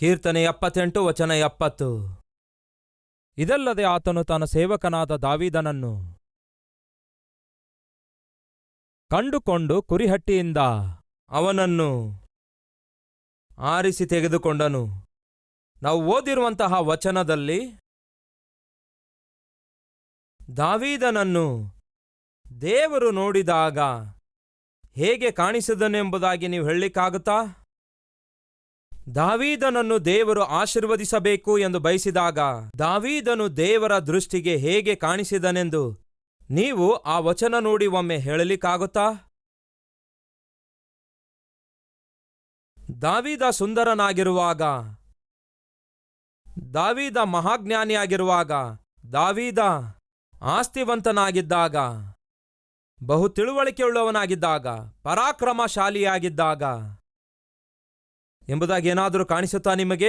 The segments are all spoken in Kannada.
ಕೀರ್ತನೆ 78 ವಚನ 70. ಇದಲ್ಲದೆ ಆತನು ತನ್ನ ಸೇವಕನಾದ ದಾವೀದನನ್ನು ಕಂಡುಕೊಂಡು ಕುರಿಹಟ್ಟಿಯಿಂದ ಅವನನ್ನು ಆರಿಸಿ ತೆಗೆದುಕೊಂಡನು. ನಾವು ಓದಿರುವಂತಹ ವಚನದಲ್ಲಿ ದಾವೀದನನ್ನು ದೇವರು ನೋಡಿದಾಗ ಹೇಗೆ ಕಾಣಿಸಿದನೆಂಬುದಾಗಿ ನೀವು ಹೇಳಲಿಕ್ಕಾಗುತ್ತಾ? ದಾವೀದನನ್ನು ದೇವರು ಆಶೀರ್ವದಿಸಬೇಕು ಎಂದು ಬಯಸಿದಾಗ ದಾವೀದನು ದೇವರ ದೃಷ್ಟಿಗೆ ಹೇಗೆ ಕಾಣಿಸಿದನೆಂದು ನೀವು ಆ ವಚನ ನೋಡಿ ಒಮ್ಮೆ ಹೇಳಲಿಕ್ಕಾಗುತ್ತಾ? ದಾವೀದ ಸುಂದರನಾಗಿರುವಾಗ, ದಾವೀದ ಮಹಾಜ್ಞಾನಿಯಾಗಿರುವಾಗ, ದಾವೀದ ಆಸ್ತಿವಂತನಾಗಿದ್ದಾಗ, ಬಹು ತಿಳುವಳಿಕೆಯುಳ್ಳವನಾಗಿದ್ದಾಗ, ಪರಾಕ್ರಮಶಾಲಿಯಾಗಿದ್ದಾಗ ಎಂಬುದಾಗಿ ಏನಾದರೂ ಕಾಣಿಸುತ್ತಾ ನಿಮಗೆ?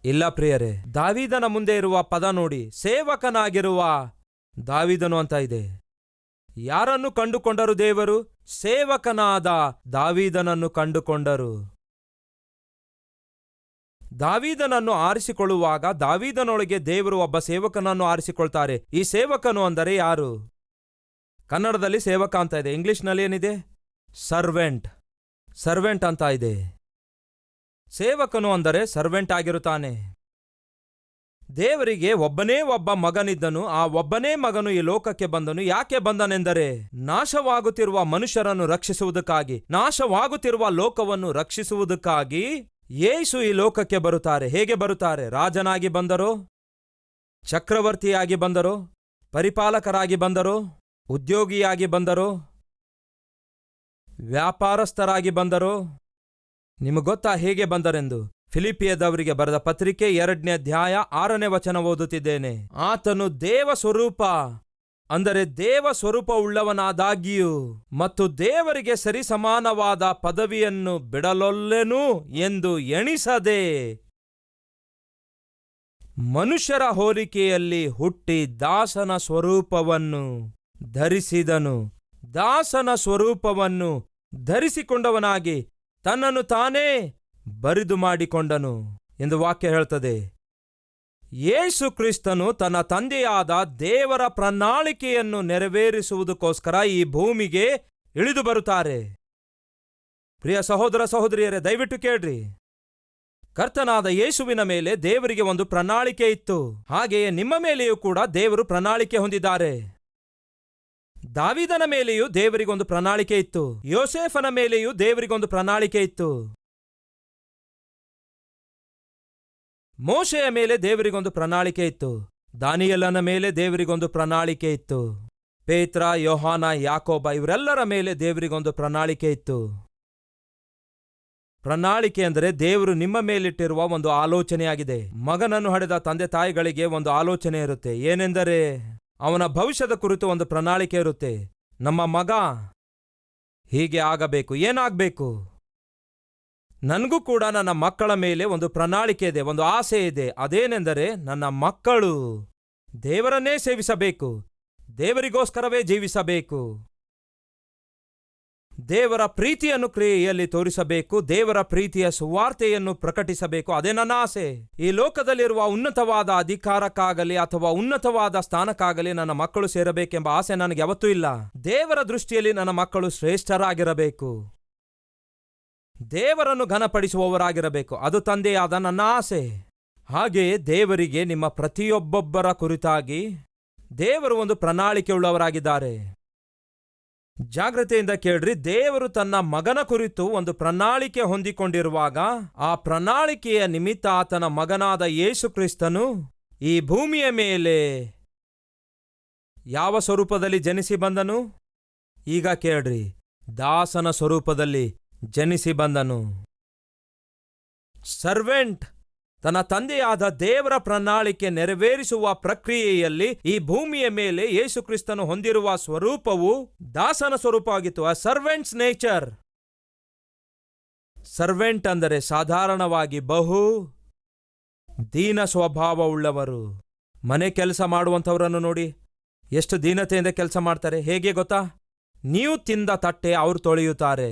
ಇಲ್ಲ ಪ್ರಿಯರೇ. ದಾವೀದನ ಮುಂದೆ ಇರುವ ಪದ ನೋಡಿ, ಸೇವಕನಾಗಿರುವ ದಾವೀದನು ಅಂತ ಇದೆ. ಯಾರನ್ನು ಕಂಡುಕೊಂಡರು ದೇವರು? ಸೇವಕನಾದ ದಾವೀದನನ್ನು ಕಂಡುಕೊಂಡರು. ದಾವೀದನನ್ನು ಆರಿಸಿಕೊಳ್ಳುವಾಗ ದಾವೀದನೊಳಗೆ ದೇವರು ಒಬ್ಬ ಸೇವಕನನ್ನು ಆರಿಸಿಕೊಳ್ತಾರೆ. ಈ ಸೇವಕನು ಅಂದರೆ ಯಾರು? ಕನ್ನಡದಲ್ಲಿ ಸೇವಕ ಅಂತ ಇದೆ, ಇಂಗ್ಲಿಷ್ನಲ್ಲಿ ಏನಿದೆ? ಸರ್ವೆಂಟ್. ಸರ್ವೆಂಟ್ ಅಂತ ಇದೆ. ಸೇವಕನು ಅಂದರೆ ಸರ್ವೆಂಟ್ ಆಗಿರುತ್ತಾನೆ. ದೇವರಿಗೆ ಒಬ್ಬನೇ ಒಬ್ಬ ಮಗನಿದ್ದನು. ಆ ಒಬ್ಬನೇ ಮಗನು ಈ ಲೋಕಕ್ಕೆ ಬಂದನು. ಯಾಕೆ ಬಂದನೆಂದರೆ ನಾಶವಾಗುತ್ತಿರುವ ಮನುಷ್ಯರನ್ನು ರಕ್ಷಿಸುವುದಕ್ಕಾಗಿ, ನಾಶವಾಗುತ್ತಿರುವ ಲೋಕವನ್ನು ರಕ್ಷಿಸುವುದಕ್ಕಾಗಿ ಯೇಸು ಈ ಲೋಕಕ್ಕೆ ಬರುತ್ತಾರೆ. ಹೇಗೆ ಬರುತ್ತಾರೆ? ರಾಜನಾಗಿ ಬಂದರೋ, ಚಕ್ರವರ್ತಿಯಾಗಿ ಬಂದರೋ, ಪರಿಪಾಲಕರಾಗಿ ಬಂದರೋ, ಉದ್ಯೋಗಿಯಾಗಿ ಬಂದರೋ, ವ್ಯಾಪಾರಸ್ಥರಾಗಿ ಬಂದರೋ? ನಿಮಗೆ ಗೊತ್ತಾ ಹೇಗೆ ಬಂದರೆಂದು? ಫಿಲಿಪಿಯದವರಿಗೆ ಬರೆದ ಪತ್ರಿಕೆ 2ನೇ ಅಧ್ಯಾಯ 6ನೇ ವಚನ ಓದುತ್ತಿದ್ದೇನೆ. ಆತನು ದೇವ ಸ್ವರೂಪ ಅಂದರೆ ದೇವ ಸ್ವರೂಪವುಳ್ಳವನಾದಾಗ್ಯೂ ಮತ್ತು ದೇವರಿಗೆ ಸರಿಸಮಾನವಾದ ಪದವಿಯನ್ನು ಬಿಡಲೊಲ್ಲೆನು ಎಂದು ಎಣಿಸದೆ ಮನುಷ್ಯರ ಹೋಲಿಕೆಯಲ್ಲಿ ಹುಟ್ಟಿ ದಾಸನ ಸ್ವರೂಪವನ್ನು ಧರಿಸಿದನು. ದಾಸನ ಸ್ವರೂಪವನ್ನು ಧರಿಸಿಕೊಂಡವನಾಗಿ ತನ್ನನ್ನು ತಾನೇ ಬರಿದು ಮಾಡಿಕೊಂಡನು ಎಂದು ವಾಕ್ಯ ಹೇಳ್ತದೆ. ಯೇಸು ಕ್ರಿಸ್ತನು ತನ್ನ ತಂದೆಯಾದ ದೇವರ ಪ್ರಣಾಳಿಕೆಯನ್ನು ನೆರವೇರಿಸುವುದಕ್ಕೋಸ್ಕರ ಈ ಭೂಮಿಗೆ ಇಳಿದು ಬರುತ್ತಾರೆ. ಪ್ರಿಯ ಸಹೋದರ ಸಹೋದರಿಯರೇ, ದಯವಿಟ್ಟು ಕೇಳ್ರಿ. ಕರ್ತನಾದ ಯೇಸುವಿನ ಮೇಲೆ ದೇವರಿಗೆ ಒಂದು ಪ್ರಣಾಳಿಕೆ ಇತ್ತು. ಹಾಗೆಯೇ ನಿಮ್ಮ ಮೇಲೆಯೂ ಕೂಡ ದೇವರು ಪ್ರಣಾಳಿಕೆ ಹೊಂದಿದ್ದಾರೆ. ದಾವೀದನ ಮೇಲೆಯೂ ದೇವರಿಗೊಂದು ಪ್ರಣಾಳಿಕೆ ಇತ್ತು. ಯೋಸೇಫನ ಮೇಲೆಯೂ ದೇವರಿಗೊಂದು ಪ್ರಣಾಳಿಕೆ ಇತ್ತು. ಮೋಶೆಯ ಮೇಲೆ ದೇವರಿಗೊಂದು ಪ್ರಣಾಳಿಕೆ ಇತ್ತು. ದಾನಿಯೇಲನ ಮೇಲೆ ದೇವರಿಗೊಂದು ಪ್ರಣಾಳಿಕೆ ಇತ್ತು. ಪೇತ್ರ, ಯೋಹಾನ, ಯಾಕೋಬ ಇವರೆಲ್ಲರ ಮೇಲೆ ದೇವರಿಗೊಂದು ಪ್ರಣಾಳಿಕೆ ಇತ್ತು. ಪ್ರಣಾಳಿಕೆ ಅಂದರೆ ದೇವರು ನಿಮ್ಮ ಮೇಲಿಟ್ಟಿರುವ ಒಂದು ಆಲೋಚನೆಯಾಗಿದೆ. ಮಗನನ್ನು ಹಡೆದ ತಂದೆ ತಾಯಿಗಳಿಗೆ ಒಂದು ಆಲೋಚನೆ ಇರುತ್ತೆ. ಏನೆಂದರೆ ಅವನ ಭವಿಷ್ಯದ ಕುರಿತು ಒಂದು ಪ್ರಣಾಳಿಕೆ ಇರುತ್ತೆ. ನಮ್ಮ ಮಗ ಹೀಗೆ ಆಗಬೇಕು, ಏನಾಗಬೇಕು? ನನಗೂ ಕೂಡ ನನ್ನ ಮಕ್ಕಳ ಮೇಲೆ ಒಂದು ಪ್ರಣಾಳಿಕೆ ಇದೆ, ಒಂದು ಆಸೆ ಇದೆ. ಅದೇನೆಂದರೆ ನನ್ನ ಮಕ್ಕಳು ದೇವರನ್ನೇ ಸೇವಿಸಬೇಕು, ದೇವರಿಗೋಸ್ಕರವೇ ಜೀವಿಸಬೇಕು, ದೇವರ ಪ್ರೀತಿಯನ್ನು ಕ್ರಿಯೆಯಲ್ಲಿ ತೋರಿಸಬೇಕು, ದೇವರ ಪ್ರೀತಿಯ ಸುವಾರ್ತೆಯನ್ನು ಪ್ರಕಟಿಸಬೇಕು. ಅದೇ ನನ್ನ ಆಸೆ. ಈ ಲೋಕದಲ್ಲಿರುವ ಉನ್ನತವಾದ ಅಧಿಕಾರಕ್ಕಾಗಲಿ ಅಥವಾ ಉನ್ನತವಾದ ಸ್ಥಾನಕ್ಕಾಗಲಿ ನನ್ನ ಮಕ್ಕಳು ಸೇರಬೇಕೆಂಬ ಆಸೆ ನನಗೆ ಯಾವತ್ತೂ ಇಲ್ಲ. ದೇವರ ದೃಷ್ಟಿಯಲ್ಲಿ ನನ್ನ ಮಕ್ಕಳು ಶ್ರೇಷ್ಠರಾಗಿರಬೇಕು, ದೇವರನ್ನು ಘನಪಡಿಸುವವರಾಗಿರಬೇಕು. ಅದು ತಂದೆಯಾದ ನನ್ನ ಆಸೆ. ಹಾಗೆಯೇ ದೇವರಿಗೆ ನಿಮ್ಮ ಪ್ರತಿಯೊಬ್ಬೊಬ್ಬರ ಕುರಿತಾಗಿ ದೇವರು ಒಂದು ಪ್ರಣಾಳಿಕೆ ಉಳ್ಳವರಾಗಿದ್ದಾರೆ. ಜಾಗ್ರತೆಯಿಂದ ಕೇಳ್ರಿ. ದೇವರು ತನ್ನ ಮಗನ ಕುರಿತು ಒಂದು ಪ್ರಣಾಳಿಕೆ ಹೊಂದಿಕೊಂಡಿರುವಾಗ ಆ ಪ್ರಣಾಳಿಕೆಯ ನಿಮಿತ್ತ ಆತನ ಮಗನಾದ ಯೇಸು ಕ್ರಿಸ್ತನು ಈ ಭೂಮಿಯ ಮೇಲೆ ಯಾವ ಸ್ವರೂಪದಲ್ಲಿ ಜನಿಸಿ ಬಂದನು? ಈಗ ಕೇಳ್ರಿ. ದಾಸನ ಸ್ವರೂಪದಲ್ಲಿ ಜನಿಸಿ ಬಂದನು. ಸರ್ವೆಂಟ್ ತನ್ನ ತಂದೆಯಾದ ದೇವರ ಪ್ರಣಾಳಿಕೆ ನೆರವೇರಿಸುವ ಪ್ರಕ್ರಿಯೆಯಲ್ಲಿ ಈ ಭೂಮಿಯ ಮೇಲೆ ಯೇಸು ಕ್ರಿಸ್ತನು ಹೊಂದಿರುವ ಸ್ವರೂಪವು ದಾಸನ ಸ್ವರೂಪವಾಗಿತ್ತು. ಆ ಸರ್ವೆಂಟ್ಸ್ ನೇಚರ್. ಸರ್ವೆಂಟ್ ಅಂದರೆ ಸಾಧಾರಣವಾಗಿ ಬಹು ದೀನ ಸ್ವಭಾವವುಳ್ಳವರು. ಮನೆ ಕೆಲಸ ಮಾಡುವಂಥವರನ್ನು ನೋಡಿ, ಎಷ್ಟು ದೀನತೆಯಿಂದ ಕೆಲಸ ಮಾಡ್ತಾರೆ. ಹೇಗೆ ಗೊತ್ತಾ? ನೀವು ತಿಂದ ತಟ್ಟೆ ಅವರು ತೊಳೆಯುತ್ತಾರೆ.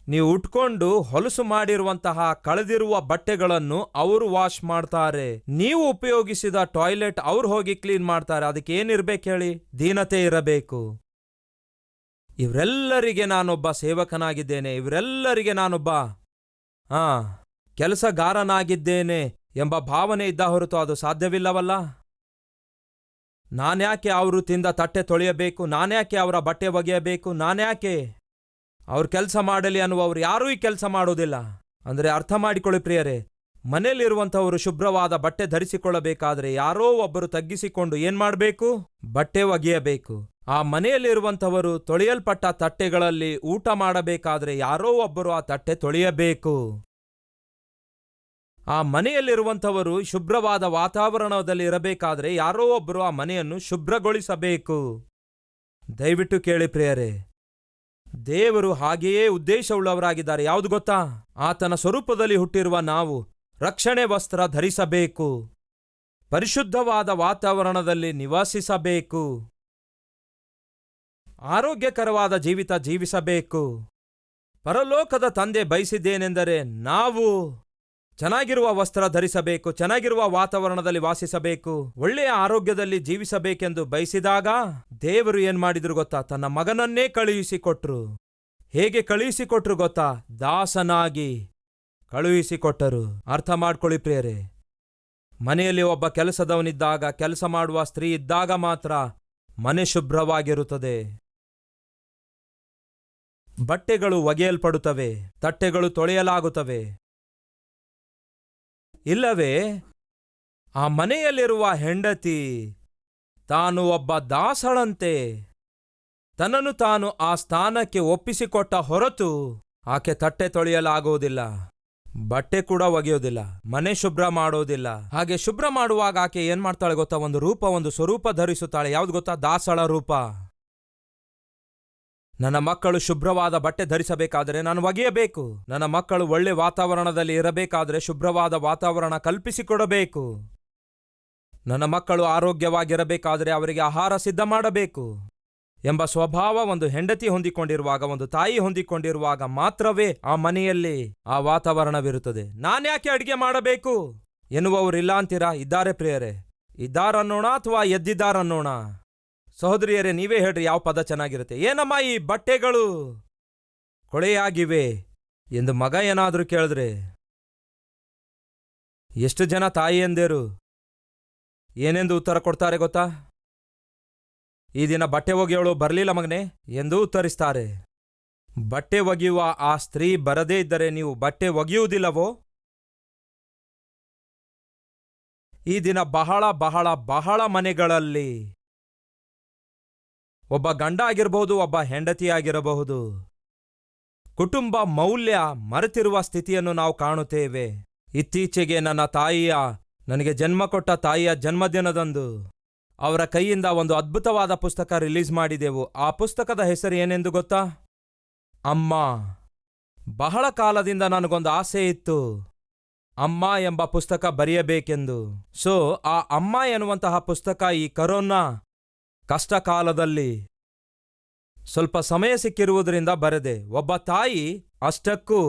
ನೀವು ಉಟ್ಕೊಂಡು ಹೊಲಸು ಮಾಡಿರುವಂತಹ ಕಳೆದಿರುವ ಬಟ್ಟೆಗಳನ್ನು ಅವರು ವಾಶ್ ಮಾಡ್ತಾರೆ. ನೀವು ಉಪಯೋಗಿಸಿದ ಟಾಯ್ಲೆಟ್ ಅವ್ರು ಹೋಗಿ ಕ್ಲೀನ್ ಮಾಡ್ತಾರೆ. ಅದಕ್ಕೆ ಏನಿರ್ಬೇಕು ಹೇಳಿ? ದೀನತೆ ಇರಬೇಕು. ಇವರೆಲ್ಲರಿಗೆ ನಾನೊಬ್ಬ ಸೇವಕನಾಗಿದ್ದೇನೆ, ಇವರೆಲ್ಲರಿಗೆ ನಾನೊಬ್ಬ ಕೆಲಸಗಾರನಾಗಿದ್ದೇನೆ ಎಂಬ ಭಾವನೆ ಇದ್ದ ಹೊರತು ಅದು ಸಾಧ್ಯವಿಲ್ಲವಲ್ಲ. ನಾನ್ಯಾಕೆ ಅವರು ತಿಂದ ತಟ್ಟೆ ತೊಳೆಯಬೇಕು? ನಾನ್ಯಾಕೆ ಅವರ ಬಟ್ಟೆ ಒಗೆಯಬೇಕು? ನಾನ್ಯಾಕೆ ಅವ್ರ ಕೆಲಸ ಮಾಡಲಿ ಅನ್ನುವರು ಯಾರೂ ಈ ಕೆಲಸ ಮಾಡೋದಿಲ್ಲ. ಅಂದರೆ ಅರ್ಥ ಮಾಡಿಕೊಳ್ಳಿ ಪ್ರಿಯರೇ, ಮನೆಯಲ್ಲಿರುವಂಥವರು ಶುಭ್ರವಾದ ಬಟ್ಟೆ ಧರಿಸಿಕೊಳ್ಳಬೇಕಾದ್ರೆ ಯಾರೋ ಒಬ್ಬರು ತಗ್ಗಿಸಿಕೊಂಡು ಏನ್ ಮಾಡಬೇಕು? ಬಟ್ಟೆ ಒಗೆಯಬೇಕು. ಆ ಮನೆಯಲ್ಲಿರುವಂಥವರು ತೊಳೆಯಲ್ಪಟ್ಟ ತಟ್ಟೆಗಳಲ್ಲಿ ಊಟ ಮಾಡಬೇಕಾದ್ರೆ ಯಾರೋ ಒಬ್ಬರು ಆ ತಟ್ಟೆ ತೊಳೆಯಬೇಕು. ಆ ಮನೆಯಲ್ಲಿರುವಂಥವರು ಶುಭ್ರವಾದ ವಾತಾವರಣದಲ್ಲಿ ಇರಬೇಕಾದ್ರೆ ಯಾರೋ ಒಬ್ಬರು ಆ ಮನೆಯನ್ನು ಶುಭ್ರಗೊಳಿಸಬೇಕು. ದಯವಿಟ್ಟು ಕೇಳಿ ಪ್ರಿಯರೇ, ದೇವರು ಹಾಗೆಯೇ ಉದ್ದೇಶವುಳ್ಳವರಾಗಿದ್ದಾರೆ. ಯಾವುದು ಗೊತ್ತಾ? ಆತನ ಸ್ವರೂಪದಲ್ಲಿ ಹುಟ್ಟಿರುವ ನಾವು ರಕ್ಷಣೆ ವಸ್ತ್ರ ಧರಿಸಬೇಕು, ಪರಿಶುದ್ಧವಾದ ವಾತಾವರಣದಲ್ಲಿ ನಿವಾಸಿಸಬೇಕು, ಆರೋಗ್ಯಕರವಾದ ಜೀವಿತ ಜೀವಿಸಬೇಕು. ಪರಲೋಕದ ತಂದೆ ಬಯಸಿದ್ದೇನೆಂದರೆ ನಾವು ಚೆನ್ನಾಗಿರುವ ವಸ್ತ್ರ ಧರಿಸಬೇಕು, ಚೆನ್ನಾಗಿರುವ ವಾತಾವರಣದಲ್ಲಿ ವಾಸಿಸಬೇಕು, ಒಳ್ಳೆಯ ಆರೋಗ್ಯದಲ್ಲಿ ಜೀವಿಸಬೇಕೆಂದು ಬಯಸಿದಾಗ ದೇವರು ಏನ್ ಮಾಡಿದ್ರು ಗೊತ್ತಾ? ತನ್ನ ಮಗನನ್ನೇ ಕಳುಹಿಸಿಕೊಟ್ರು. ಹೇಗೆ ಕಳುಹಿಸಿಕೊಟ್ರು ಗೊತ್ತಾ? ದಾಸನಾಗಿ ಕಳುಹಿಸಿಕೊಟ್ಟರು. ಅರ್ಥ ಮಾಡ್ಕೊಳ್ಳಿ ಪ್ರಿಯರೇ, ಮನೆಯಲ್ಲಿ ಒಬ್ಬ ಕೆಲಸದವನಿದ್ದಾಗ, ಕೆಲಸ ಮಾಡುವ ಸ್ತ್ರೀ ಇದ್ದಾಗ ಮಾತ್ರ ಮನೆ ಶುಭ್ರವಾಗಿರುತ್ತದೆ. ಬಟ್ಟೆಗಳು ಒಗೆಯಲ್ಪಡುತ್ತವೆ, ತಟ್ಟೆಗಳು ತೊಳೆಯಲಾಗುತ್ತವೆ. ಇಲ್ಲವೇ ಆ ಮನೆಯಲ್ಲಿರುವ ಹೆಂಡತಿ ತಾನು ಒಬ್ಬ ದಾಸಳಂತೆ ತನ್ನನ್ನು ತಾನು ಆ ಸ್ಥಾನಕ್ಕೆ ಒಪ್ಪಿಸಿಕೊಟ್ಟ ಹೊರತು ಆಕೆ ತಟ್ಟೆ ತೊಳೆಯಲಾಗುವುದಿಲ್ಲ, ಬಟ್ಟೆ ಕೂಡ ಒಗೆಯೋದಿಲ್ಲ, ಮನೆ ಶುಭ್ರ ಮಾಡೋದಿಲ್ಲ. ಹಾಗೆ ಶುಭ್ರ ಮಾಡುವಾಗ ಆಕೆ ಏನ್ ಮಾಡ್ತಾಳೆ ಗೊತ್ತಾ? ಒಂದು ರೂಪ, ಒಂದು ಸ್ವರೂಪ ಧರಿಸುತ್ತಾಳೆ. ಯಾವ್ದು ಗೊತ್ತಾ? ದಾಸಳ ರೂಪ. ನನ್ನ ಮಕ್ಕಳು ಶುಭ್ರವಾದ ಬಟ್ಟೆ ಧರಿಸಬೇಕಾದರೆ ನಾನು ಒಗೆಯಬೇಕು. ನನ್ನ ಮಕ್ಕಳು ಒಳ್ಳೆ ವಾತಾವರಣದಲ್ಲಿ ಇರಬೇಕಾದರೆ ಶುಭ್ರವಾದ ವಾತಾವರಣ ಕಲ್ಪಿಸಿಕೊಡಬೇಕು. ನನ್ನ ಮಕ್ಕಳು ಆರೋಗ್ಯವಾಗಿರಬೇಕಾದರೆ ಅವರಿಗೆ ಆಹಾರ ಸಿದ್ಧ ಮಾಡಬೇಕು ಎಂಬ ಸ್ವಭಾವ ಒಂದು ಹೆಂಡತಿ ಹೊಂದಿಕೊಂಡಿರುವಾಗ, ಒಂದು ತಾಯಿ ಹೊಂದಿಕೊಂಡಿರುವಾಗ ಮಾತ್ರವೇ ಆ ಮನೆಯಲ್ಲಿ ಆ ವಾತಾವರಣವಿರುತ್ತದೆ. ನಾನ್ಯಾಕೆ ಅಡಿಗೆ ಮಾಡಬೇಕು ಎನ್ನುವವರಿಲ್ಲ ಅಂತೀರಾ? ಇದ್ದಾರೆ ಪ್ರಿಯರೇ, ಇದ್ದಾರನ್ನೋಣ ಅಥವಾ ಎದ್ದಿದ್ದಾರನ್ನೋಣ? ಸಹೋದರಿಯರೇ, ನೀವೇ ಹೇಳ್ರಿ, ಯಾವ ಪದ ಚೆನ್ನಾಗಿರುತ್ತೆ? ಏನಮ್ಮ ಈ ಬಟ್ಟೆಗಳು ಕೊಳೆಯಾಗಿವೆ ಎಂದು ಮಗ ಏನಾದ್ರೂ ಕೇಳಿದ್ರೆ ಎಷ್ಟು ಜನ ತಾಯಿಯಂದೇರು ಏನೆಂದು ಉತ್ತರ ಕೊಡ್ತಾರೆ ಗೊತ್ತಾ? ಈ ದಿನ ಬಟ್ಟೆ ಒಗೆಯೋಳು ಬರಲಿಲ್ಲ ಮಗನೇ ಎಂದು ಉತ್ತರಿಸ್ತಾರೆ. ಬಟ್ಟೆ ಒಗೆಯುವ ಆ ಸ್ತ್ರೀ ಬರದೇ ಇದ್ದರೆ ನೀವು ಬಟ್ಟೆ ಒಗೆಯುವುದಿಲ್ಲವೋ? ಈ ದಿನ ಬಹಳ ಬಹಳ ಬಹಳ ಮನೆಗಳಲ್ಲಿ ಒಬ್ಬ ಗಂಡ ಆಗಿರಬಹುದು, ಒಬ್ಬ ಹೆಂಡತಿ ಆಗಿರಬಹುದು, ಕುಟುಂಬ ಮೌಲ್ಯ ಮರೆತಿರುವ ಸ್ಥಿತಿಯನ್ನು ನಾವು ಕಾಣುತ್ತೇವೆ. ಇತ್ತೀಚೆಗೆ ನನಗೆ ಜನ್ಮ ಕೊಟ್ಟ ತಾಯಿಯ ಜನ್ಮದಿನದಂದು ಅವರ ಕೈಯಿಂದ ಒಂದು ಅದ್ಭುತವಾದ ಪುಸ್ತಕ ರಿಲೀಸ್ ಮಾಡಿದೆವು. ಆ ಪುಸ್ತಕದ ಹೆಸರು ಏನೆಂದು ಗೊತ್ತಾ? ಅಮ್ಮ. ಬಹಳ ಕಾಲದಿಂದ ನನಗೊಂದು ಆಸೆ ಇತ್ತು, ಅಮ್ಮ ಎಂಬ ಪುಸ್ತಕ ಬರೆಯಬೇಕೆಂದು. ಆ ಅಮ್ಮ ಎನ್ನುವಂತಹ ಪುಸ್ತಕ ಈ ಕರೋನಾ ಕಷ್ಟ ಕಾಲದಲ್ಲಿ ಸ್ವಲ್ಪ ಸಮಯ ಸಿಕ್ಕಿರುವುದರಿಂದ ಬರೆದೆ. ಒಬ್ಬ ತಾಯಿ ಅಷ್ಟಕ್ಕೂ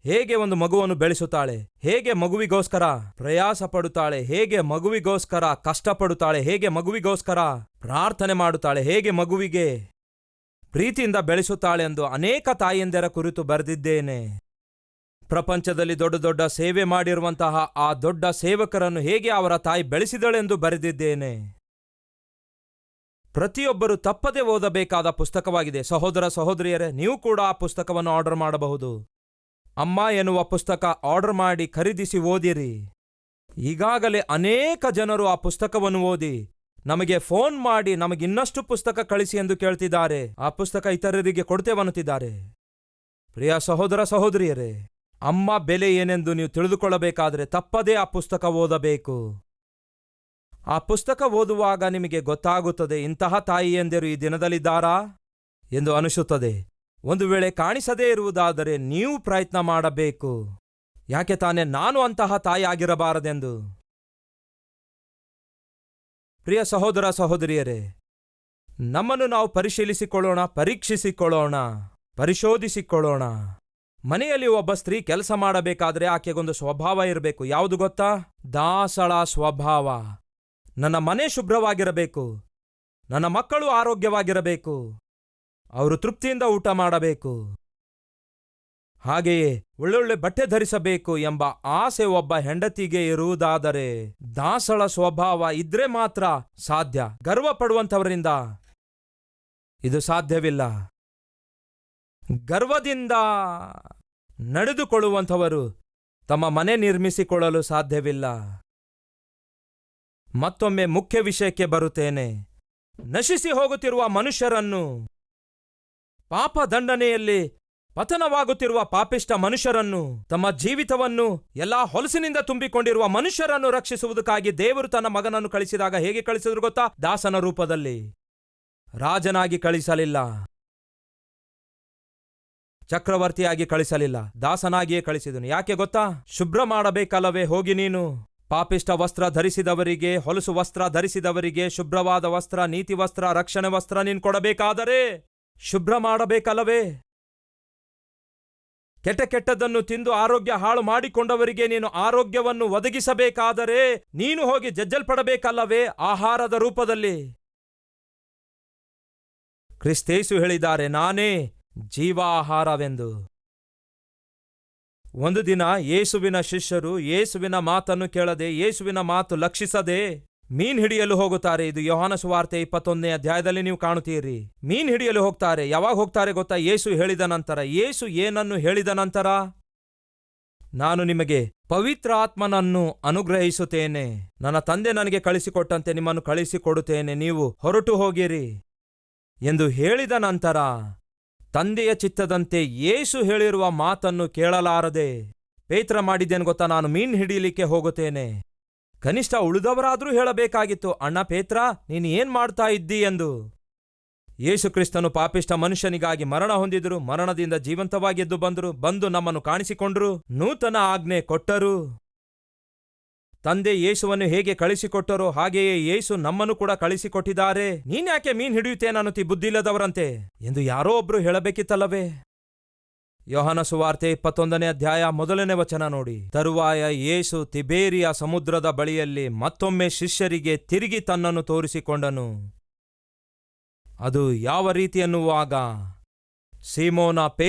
ಹೇಗೆ ಒಂದು ಮಗುವನ್ನು ಬೆಳೆಸುತ್ತಾಳೆ, ಹೇಗೆ ಮಗುವಿಗೋಸ್ಕರ ಪ್ರಯಾಸ ಪಡುತ್ತಾಳೆ, ಹೇಗೆ ಮಗುವಿಗೋಸ್ಕರ ಕಷ್ಟಪಡುತ್ತಾಳೆ, ಹೇಗೆ ಮಗುವಿಗೋಸ್ಕರ ಪ್ರಾರ್ಥನೆ ಮಾಡುತ್ತಾಳೆ, ಹೇಗೆ ಮಗುವಿಗೆ ಪ್ರೀತಿಯಿಂದ ಬೆಳೆಸುತ್ತಾಳೆ ಎಂದು ಅನೇಕ ತಾಯಿಯಂದಿರ ಕುರಿತು ಬರೆದಿದ್ದೇನೆ. ಪ್ರಪಂಚದಲ್ಲಿ ದೊಡ್ಡ ದೊಡ್ಡ ಸೇವೆ ಮಾಡಿರುವಂತಹ ಆ ದೊಡ್ಡ ಸೇವಕರನ್ನು ಹೇಗೆ ಅವರ ತಾಯಿ ಬೆಳೆಸಿದಳೆಂದು ಬರೆದಿದ್ದೇನೆ. ಪ್ರತಿಯೊಬ್ಬರು ತಪ್ಪದೆ ಓದಬೇಕಾದ ಪುಸ್ತಕವಾಗಿದೆ. ಸಹೋದರ ಸಹೋದರಿಯರೇ, ನೀವು ಕೂಡ ಆ ಪುಸ್ತಕವನ್ನು ಆರ್ಡರ್ ಮಾಡಬಹುದು. ಅಮ್ಮ ಎನ್ನುವ ಪುಸ್ತಕ ಆರ್ಡರ್ ಮಾಡಿ ಖರೀದಿಸಿ ಓದಿರಿ. ಈಗಾಗಲೇ ಅನೇಕ ಜನರು ಆ ಪುಸ್ತಕವನ್ನು ಓದಿ ನಮಗೆ ಫೋನ್ ಮಾಡಿ ನಮಗಿನ್ನಷ್ಟು ಪುಸ್ತಕ ಕಳಿಸಿ ಎಂದು ಕೇಳ್ತಿದ್ದಾರೆ. ಆ ಪುಸ್ತಕ ಇತರರಿಗೆ ಕೊಡ್ತೇವನ್ನುತ್ತಿದ್ದಾರೆ. ಪ್ರಿಯ ಸಹೋದರ ಸಹೋದರಿಯರೇ, ಅಮ್ಮ ಬೆಲೆ ಏನೆಂದು ನೀವು ತಿಳಿದುಕೊಳ್ಳಬೇಕಾದರೆ ತಪ್ಪದೇ ಆ ಪುಸ್ತಕ ಓದಬೇಕು. ಆ ಪುಸ್ತಕ ಓದುವಾಗ ನಿಮಗೆ ಗೊತ್ತಾಗುತ್ತದೆ, ಇಂತಹ ತಾಯಿಯಂದಿರು ಈ ದಿನದಲ್ಲಿದ್ದಾರಾ ಎಂದು ಅನಿಸುತ್ತದೆ. ಒಂದು ವೇಳೆ ಕಾಣಿಸದೇ ಇರುವುದಾದರೆ ನೀವು ಪ್ರಯತ್ನ ಮಾಡಬೇಕು. ಯಾಕೆ ತಾನೇ ನಾನು ಅಂತಹ ತಾಯಿ ಆಗಿರಬಾರದೆಂದು. ಪ್ರಿಯ ಸಹೋದರ ಸಹೋದರಿಯರೇ, ನಮ್ಮನ್ನು ನಾವು ಪರಿಶೀಲಿಸಿಕೊಳ್ಳೋಣ, ಪರೀಕ್ಷಿಸಿಕೊಳ್ಳೋಣ. ಪರಿಶೋಧಿಸಿಕೊಳ್ಳೋಣ. ಮನೆಯಲ್ಲಿ ಒಬ್ಬ ಸ್ತ್ರೀ ಕೆಲಸ ಮಾಡಬೇಕಾದ್ರೆ ಆಕೆಗೊಂದು ಸ್ವಭಾವ ಇರಬೇಕು. ಯಾವುದು ಗೊತ್ತಾ? ದಾಸಳ ಸ್ವಭಾವ. ನನ್ನ ಮನೆ ಶುಭ್ರವಾಗಿರಬೇಕು, ನನ್ನ ಮಕ್ಕಳು ಆರೋಗ್ಯವಾಗಿರಬೇಕು, ಅವರು ತೃಪ್ತಿಯಿಂದ ಊಟ ಮಾಡಬೇಕು, ಹಾಗೆಯೇ ಒಳ್ಳೊಳ್ಳೆ ಬಟ್ಟೆ ಧರಿಸಬೇಕು ಎಂಬ ಆಸೆ ಒಬ್ಬ ಹೆಂಡತಿಗೆ ಇರುವುದಾದರೆ ದಾಸಳ ಸ್ವಭಾವ ಇದ್ರೆ ಮಾತ್ರ ಸಾಧ್ಯ. ಗರ್ವ ಪಡುವಂಥವರಿಂದ ಇದು ಸಾಧ್ಯವಿಲ್ಲ. ಗರ್ವದಿಂದ ನಡೆದುಕೊಳ್ಳುವಂಥವರು ತಮ್ಮ ಮನೆ ನಿರ್ಮಿಸಿಕೊಳ್ಳಲು ಸಾಧ್ಯವಿಲ್ಲ. ಮತ್ತೊಮ್ಮೆ ಮುಖ್ಯ ವಿಷಯಕ್ಕೆ ಬರುತ್ತೇನೆ. ನಶಿಸಿ ಹೋಗುತ್ತಿರುವ ಮನುಷ್ಯರನ್ನು, ಪಾಪ ದಂಡನೆಯಲ್ಲಿ ಪತನವಾಗುತ್ತಿರುವ ಪಾಪಿಷ್ಟ ಮನುಷ್ಯರನ್ನು, ತಮ್ಮ ಜೀವಿತವನ್ನು ಎಲ್ಲಾ ಹೊಲಸಿನಿಂದ ತುಂಬಿಕೊಂಡಿರುವ ಮನುಷ್ಯರನ್ನು ರಕ್ಷಿಸುವುದಕ್ಕಾಗಿ ದೇವರು ತನ್ನ ಮಗನನ್ನು ಕಳಿಸಿದಾಗ ಹೇಗೆ ಕಳಿಸಿದ್ರು ಗೊತ್ತಾ? ದಾಸನ ರೂಪದಲ್ಲಿ. ರಾಜನಾಗಿ ಕಳಿಸಲಿಲ್ಲ, ಚಕ್ರವರ್ತಿಯಾಗಿ ಕಳಿಸಲಿಲ್ಲ, ದಾಸನಾಗಿಯೇ ಕಳಿಸಿದನು. ಯಾಕೆ ಗೊತ್ತಾ? ಶುಭ್ರ ಮಾಡಬೇಕಲ್ಲವೇ ಹೋಗಿ ನೀನು. ಪಾಪಿಷ್ಟ ವಸ್ತ್ರ ಧರಿಸಿದವರಿಗೆ, ಹೊಲಸು ವಸ್ತ್ರ ಧರಿಸಿದವರಿಗೆ ಶುಭ್ರವಾದ ವಸ್ತ್ರ, ನೀತಿ ವಸ್ತ್ರ, ರಕ್ಷಣೆ ವಸ್ತ್ರ ನೀನು ಕೊಡಬೇಕಾದರೆ ಶುಭ್ರ ಮಾಡಬೇಕಲ್ಲವೇ? ಕೆಟ್ಟದನ್ನು ತಿಂದು ಆರೋಗ್ಯ ಹಾಳು ಮಾಡಿಕೊಂಡವರಿಗೆ ನೀನು ಆರೋಗ್ಯವನ್ನು ಒದಗಿಸಬೇಕಾದರೆ ನೀನು ಹೋಗಿ ಜಜ್ಜಲ್ಪಡಬೇಕಲ್ಲವೇ ಆಹಾರದ ರೂಪದಲ್ಲಿ? ಕ್ರಿಸ್ತೇಸು ಹೇಳಿದ್ದಾರೆ, ನಾನೇ ಜೀವಾಹಾರವೆಂದು. ಒಂದು ದಿನ ಯೇಸುವಿನ ಶಿಷ್ಯರು ಯೇಸುವಿನ ಮಾತನ್ನು ಕೇಳದೆ, ಯೇಸುವಿನ ಮಾತು ಲಕ್ಷಿಸದೆ ಮೀನ್ ಹಿಡಿಯಲು ಹೋಗುತ್ತಾರೆ. ಇದು ಯೋಹಾನ ಸುವಾರ್ತೆ 21ನೇ ಅಧ್ಯಾಯದಲ್ಲಿ ನೀವು ಕಾಣುತ್ತೀರಿ. ಮೀನ್ ಹಿಡಿಯಲು ಹೋಗ್ತಾರೆ. ಯಾವಾಗ ಹೋಗ್ತಾರೆ ಗೊತ್ತಾ? ಯೇಸು ಹೇಳಿದ ನಂತರ. ಯೇಸು ಏನನ್ನು ಹೇಳಿದ ನಂತರ? ನಾನು ನಿಮಗೆ ಪವಿತ್ರಾತ್ಮನನ್ನು ಅನುಗ್ರಹಿಸುತ್ತೇನೆ, ನನ್ನ ತಂದೆ ನನಗೆ ಕಳಿಸಿಕೊಟ್ಟಂತೆ ನಿಮ್ಮನ್ನು ಕಳಿಸಿಕೊಡುತ್ತೇನೆ, ನೀವು ಹೊರಟು ಹೋಗಿರಿ ಎಂದು ಹೇಳಿದ ನಂತರ ತಂದೆಯ ಚಿತ್ತದಂತೆ ಯೇಸು ಹೇಳಿರುವ ಮಾತನ್ನು ಕೇಳಲಾರದೆ ಪೇತ್ರ ಮಾಡಿದ್ದೇನು ಗೊತ್ತಾ? ನಾನು ಮೀನ್ ಹಿಡಿಯಲಿಕ್ಕೆ ಹೋಗುತ್ತೇನೆ. ಕನಿಷ್ಠ ಉಳಿದವರಾದ್ರೂ ಹೇಳಬೇಕಾಗಿತ್ತು, ಅಣ್ಣ ಪೇತ್ರ ನೀನು ಏನ್ ಮಾಡ್ತಾ ಇದ್ದೀ ಎಂದು. ಯೇಸು ಕ್ರಿಸ್ತನು ಪಾಪಿಷ್ಟ ಮನುಷ್ಯನಿಗಾಗಿ ಮರಣ ಹೊಂದಿದ್ರು, ಮರಣದಿಂದ ಜೀವಂತವಾಗಿ ಎದ್ದು ಬಂದು ನಮ್ಮನ್ನು ಕಾಣಿಸಿಕೊಂಡ್ರು, ನೂತನ ಆಜ್ಞೆ ಕೊಟ್ಟರು. ತಂದೆ ಯೇಸುವನ್ನು ಹೇಗೆ ಕಳಿಸಿಕೊಟ್ಟರೋ ಹಾಗೆಯೇ ಯೇಸು ನಮ್ಮನ್ನು ಕೂಡ ಕಳಿಸಿಕೊಟ್ಟಿದ್ದಾರೆ. ನೀನ್ಯಾಕೆ ಮೀನ್ ಹಿಡಿಯುತ್ತೇನನ್ನುತ್ತಿ ಬುದ್ಧಿಲ್ಲದವರಂತೆ ಎಂದು ಯಾರೋ ಒಬ್ರು ಹೇಳಬೇಕಿತ್ತಲ್ಲವೇ? ಯೋಹಾನ ಸುವಾರ್ತೆ 21ನೇ ಅಧ್ಯಾಯ 1ನೇ ವಚನ ನೋಡಿ. ತರುವಾಯ ಯೇಸು ತಿಬೇರಿಯ ಸಮುದ್ರದ ಬಳಿಯಲ್ಲಿ ಮತ್ತೊಮ್ಮೆ ಶಿಷ್ಯರಿಗೆ ತಿರುಗಿ ತನ್ನನ್ನು ತೋರಿಸಿಕೊಂಡನು. ಅದು ಯಾವ ರೀತಿ ಎನ್ನುವಾಗ,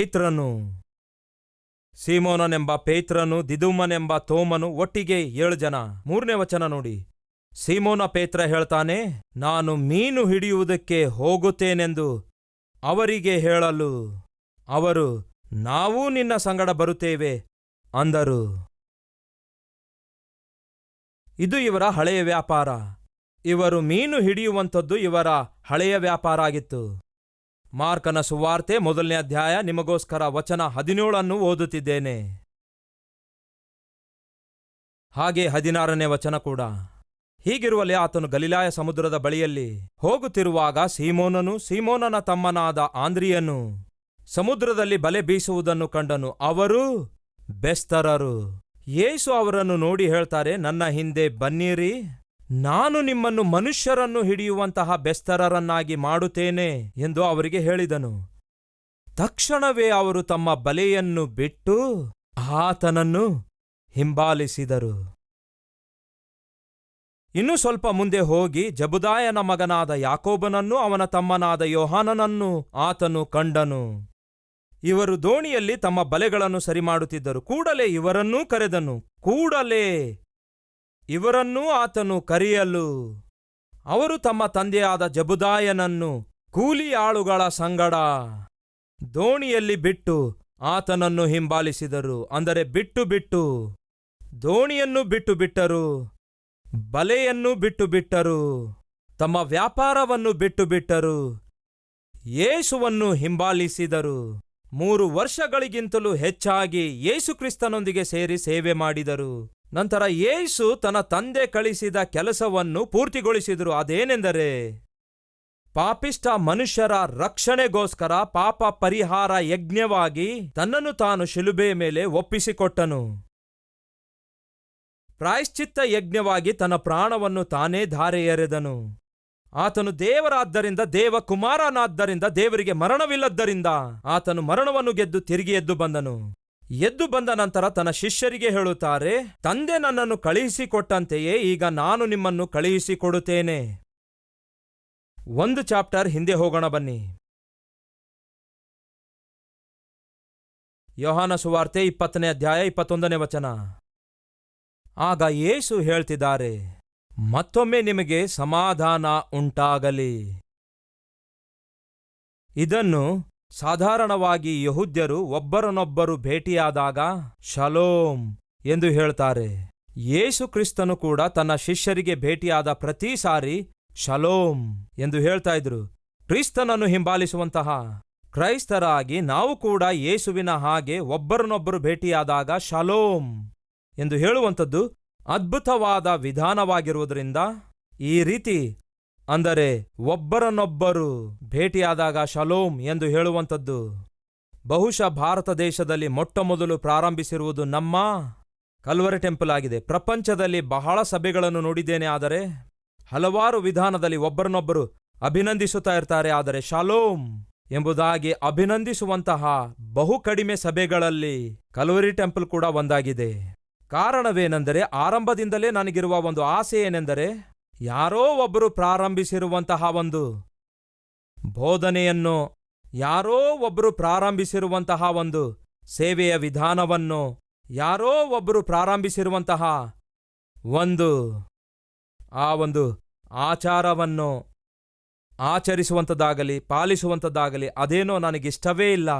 ಸೀಮೋನನೆಂಬ ಪೇತ್ರನು, ದಿದುಮನೆಂಬ ತೋಮನು, ಒಟ್ಟಿಗೆ 7 ಜನ. 3ನೇ ವಚನ ನೋಡಿ. ಸೀಮೋನ ಪೇತ್ರ ಹೇಳ್ತಾನೆ, ನಾನು ಮೀನು ಹಿಡಿಯುವುದಕ್ಕೆ ಹೋಗುತ್ತೇನೆಂದು ಅವರಿಗೆ ಹೇಳಲು ಅವರು, ನಾವೂ ನಿನ್ನ ಸಂಗಡ ಬರುತ್ತೇವೆ ಅಂದರು. ಇದು ಇವರ ಹಳೆಯ ವ್ಯಾಪಾರ. ಇವರು ಮೀನು ಹಿಡಿಯುವಂಥದ್ದು ಇವರ ಹಳೆಯ ವ್ಯಾಪಾರ ಆಗಿತ್ತು. ಮಾರ್ಕನ ಸುವಾರ್ತೆ 1ನೇ ಅಧ್ಯಾಯ ನಿಮಗೋಸ್ಕರ ವಚನ 17 ಓದುತ್ತಿದ್ದೇನೆ, ಹಾಗೆ 16ನೇ ವಚನ ಕೂಡ. ಹೀಗಿರುವಲ್ಲಿ ಆತನು ಗಲಿಲಾಯ ಸಮುದ್ರದ ಬಳಿಯಲ್ಲಿ ಹೋಗುತ್ತಿರುವಾಗ ಸೀಮೋನನ ತಮ್ಮನಾದ ಆಂದ್ರಿಯನು ಸಮುದ್ರದಲ್ಲಿ ಬಲೆ ಬೀಸುವುದನ್ನು ಕಂಡನು. ಅವರು ಬೆಸ್ತರರು. ಯೇಸು ಅವರನ್ನು ನೋಡಿ ಹೇಳ್ತಾರೆ, ನನ್ನ ಹಿಂದೆ ಬನ್ನಿರಿ, ನಾನು ನಿಮ್ಮನ್ನು ಮನುಷ್ಯರನ್ನು ಹಿಡಿಯುವಂತಹ ಬೆಸ್ತರರನ್ನಾಗಿ ಮಾಡುತ್ತೇನೆ ಎಂದು ಅವರಿಗೆ ಹೇಳಿದನು. ತಕ್ಷಣವೇ ಅವರು ತಮ್ಮ ಬಲೆಯನ್ನು ಬಿಟ್ಟು ಆತನನ್ನು ಹಿಂಬಾಲಿಸಿದರು. ಇನ್ನು ಸ್ವಲ್ಪ ಮುಂದೆ ಹೋಗಿ ಜಬುದಾಯನ ಮಗನಾದ ಯಾಕೋಬನನ್ನು ಅವನ ತಮ್ಮನಾದ ಯೋಹಾನನನ್ನು ಆತನು ಕಂಡನು. ಇವರು ದೋಣಿಯಲ್ಲಿ ತಮ್ಮ ಬಲೆಗಳನ್ನು ಸರಿಮಾಡುತ್ತಿದ್ದರು. ಕೂಡಲೇ ಇವರನ್ನೂ ಆತನು ಕರೆಯಲು ಅವರು ತಮ್ಮ ತಂದೆಯಾದ ಜಬುದಾಯನನ್ನು ಕೂಲಿ ಆಳುಗಳ ಸಂಗಡ ದೋಣಿಯಲ್ಲಿ ಬಿಟ್ಟು ಆತನನ್ನು ಹಿಂಬಾಲಿಸಿದರು. ಅಂದರೆ ಬಿಟ್ಟು ದೋಣಿಯನ್ನು ಬಿಟ್ಟರು, ಬಲೆಯನ್ನು ಬಿಟ್ಟರು, ತಮ್ಮ ವ್ಯಾಪಾರವನ್ನು ಬಿಟ್ಟರು, ಯೇಸುವನ್ನು ಹಿಂಬಾಲಿಸಿದರು. 3 ವರ್ಷಗಳಿಗಿಂತಲೂ ಹೆಚ್ಚಾಗಿ ಯೇಸು ಕ್ರಿಸ್ತನೊಂದಿಗೆ ಸೇರಿ ಸೇವೆ ಮಾಡಿದರು. ನಂತರ ಯೇಸು ತನ್ನ ತಂದೆ ಕಳಿಸಿದ ಕೆಲಸವನ್ನು ಪೂರ್ತಿಗೊಳಿಸಿದರು. ಅದೇನೆಂದರೆ, ಪಾಪಿಷ್ಟ ಮನುಷ್ಯರ ರಕ್ಷಣೆಗೋಸ್ಕರ ಪಾಪ ಪರಿಹಾರ ಯಜ್ಞವಾಗಿ ತನ್ನನ್ನು ತಾನು ಶಿಲುಬೆಯ ಮೇಲೆ ಒಪ್ಪಿಸಿಕೊಟ್ಟನು. ಪ್ರಾಯಶ್ಚಿತ್ತ ಯಜ್ಞವಾಗಿ ತನ್ನ ಪ್ರಾಣವನ್ನು ತಾನೇ ಧಾರೆ ಎರೆದನು. ಆತನು ದೇವರಾದ್ದರಿಂದ, ದೇವಕುಮಾರನಾದ್ದರಿಂದ, ದೇವರಿಗೆ ಮರಣವಿಲ್ಲದ್ದರಿಂದ ಆತನು ಮರಣವನ್ನು ಗೆದ್ದು ತಿರುಗಿ ಎದ್ದು ಬಂದನು. ಎದ್ದು ಬಂದ ನಂತರ ತನ್ನ ಶಿಷ್ಯರಿಗೆ ಹೇಳುತ್ತಾರೆ, ತಂದೆ ನನ್ನನ್ನು ಕಳುಹಿಸಿಕೊಟ್ಟಂತೆಯೇ ಈಗ ನಾನು ನಿಮ್ಮನ್ನು ಕಳುಹಿಸಿಕೊಡುತ್ತೇನೆ. ಒಂದು ಚಾಪ್ಟರ್ ಹಿಂದೆ ಹೋಗೋಣ ಬನ್ನಿ. ಯೋಹಾನ ಸುವಾರ್ತೆ 20ನೇ ಅಧ್ಯಾಯ 21ನೇ ವಚನ. ಆಗ ಯೇಸು ಹೇಳ್ತಿದ್ದಾರೆ, ಮತ್ತೊಮ್ಮೆ ನಿಮಗೆ ಸಮಾಧಾನ ಉಂಟಾಗಲಿ. ಇದನ್ನು ಸಾಧಾರಣವಾಗಿ ಯೆಹೂದ್ಯರು ಒಬ್ಬರನ್ನೊಬ್ಬರು ಭೇಟಿಯಾದಾಗ ಶಲೋಮ್ ಎಂದು ಹೇಳ್ತಾರೆ. ಯೇಸು ಕ್ರಿಸ್ತನು ಕೂಡ ತನ್ನ ಶಿಷ್ಯರಿಗೆ ಭೇಟಿಯಾದ ಪ್ರತಿ ಸಾರಿ ಶಲೋಮ್ ಎಂದು ಹೇಳ್ತಾ ಇದ್ರು. ಕ್ರಿಸ್ತನನ್ನು ಹಿಂಬಾಲಿಸುವಂತಹ ಕ್ರೈಸ್ತರಾಗಿ ನಾವು ಕೂಡ ಯೇಸುವಿನ ಹಾಗೆ ಒಬ್ಬರನ್ನೊಬ್ಬರು ಭೇಟಿಯಾದಾಗ ಶಲೋಮ್ ಎಂದು ಹೇಳುವಂಥದ್ದು ಅದ್ಭುತವಾದ ವಿಧಾನವಾಗಿರುವುದರಿಂದ ಈ ರೀತಿ, ಅಂದರೆ ಒಬ್ಬರನ್ನೊಬ್ಬರು ಭೇಟಿಯಾದಾಗ ಶಲೋಮ್ ಎಂದು ಹೇಳುವಂಥದ್ದು ಬಹುಶಃ ಭಾರತ ದೇಶದಲ್ಲಿ ಮೊಟ್ಟಮೊದಲು ಪ್ರಾರಂಭಿಸಿರುವುದು ನಮ್ಮ ಕಲ್ವರಿ ಟೆಂಪಲ್ ಆಗಿದೆ. ಪ್ರಪಂಚದಲ್ಲಿ ಬಹಳ ಸಭೆಗಳನ್ನು ನೋಡಿದ್ದೇನೆ, ಆದರೆ ಹಲವಾರು ವಿಧಾನದಲ್ಲಿ ಒಬ್ಬರನ್ನೊಬ್ಬರು ಅಭಿನಂದಿಸುತ್ತಾ ಇರ್ತಾರೆ, ಆದರೆ ಶಾಲೋಮ್ ಎಂಬುದಾಗಿ ಅಭಿನಂದಿಸುವಂತಹ ಬಹು ಕಡಿಮೆ ಸಭೆಗಳಲ್ಲಿ ಕಲ್ವರಿ ಟೆಂಪಲ್ ಕೂಡ ಒಂದಾಗಿದೆ. ಕಾರಣವೇನೆಂದರೆ, ಆರಂಭದಿಂದಲೇ ನನಗಿರುವ ಒಂದು ಆಸೆ ಏನೆಂದರೆ, ಯಾರೋ ಒಬ್ಬರು ಪ್ರಾರಂಭಿಸಿರುವಂತಹ ಒಂದು ಬೋಧನೆಯನ್ನು, ಯಾರೋ ಒಬ್ಬರು ಪ್ರಾರಂಭಿಸಿರುವಂತಹ ಒಂದು ಸೇವೆಯ ವಿಧಾನವನ್ನು, ಯಾರೋ ಒಬ್ಬರು ಪ್ರಾರಂಭಿಸಿರುವಂತಹ ಒಂದು ಆಚಾರವನ್ನು ಆಚರಿಸುವಂಥದ್ದಾಗಲಿ ಪಾಲಿಸುವಂಥದ್ದಾಗಲಿ ಅದೇನೋ ನನಗಿಷ್ಟವೇ ಇಲ್ಲ.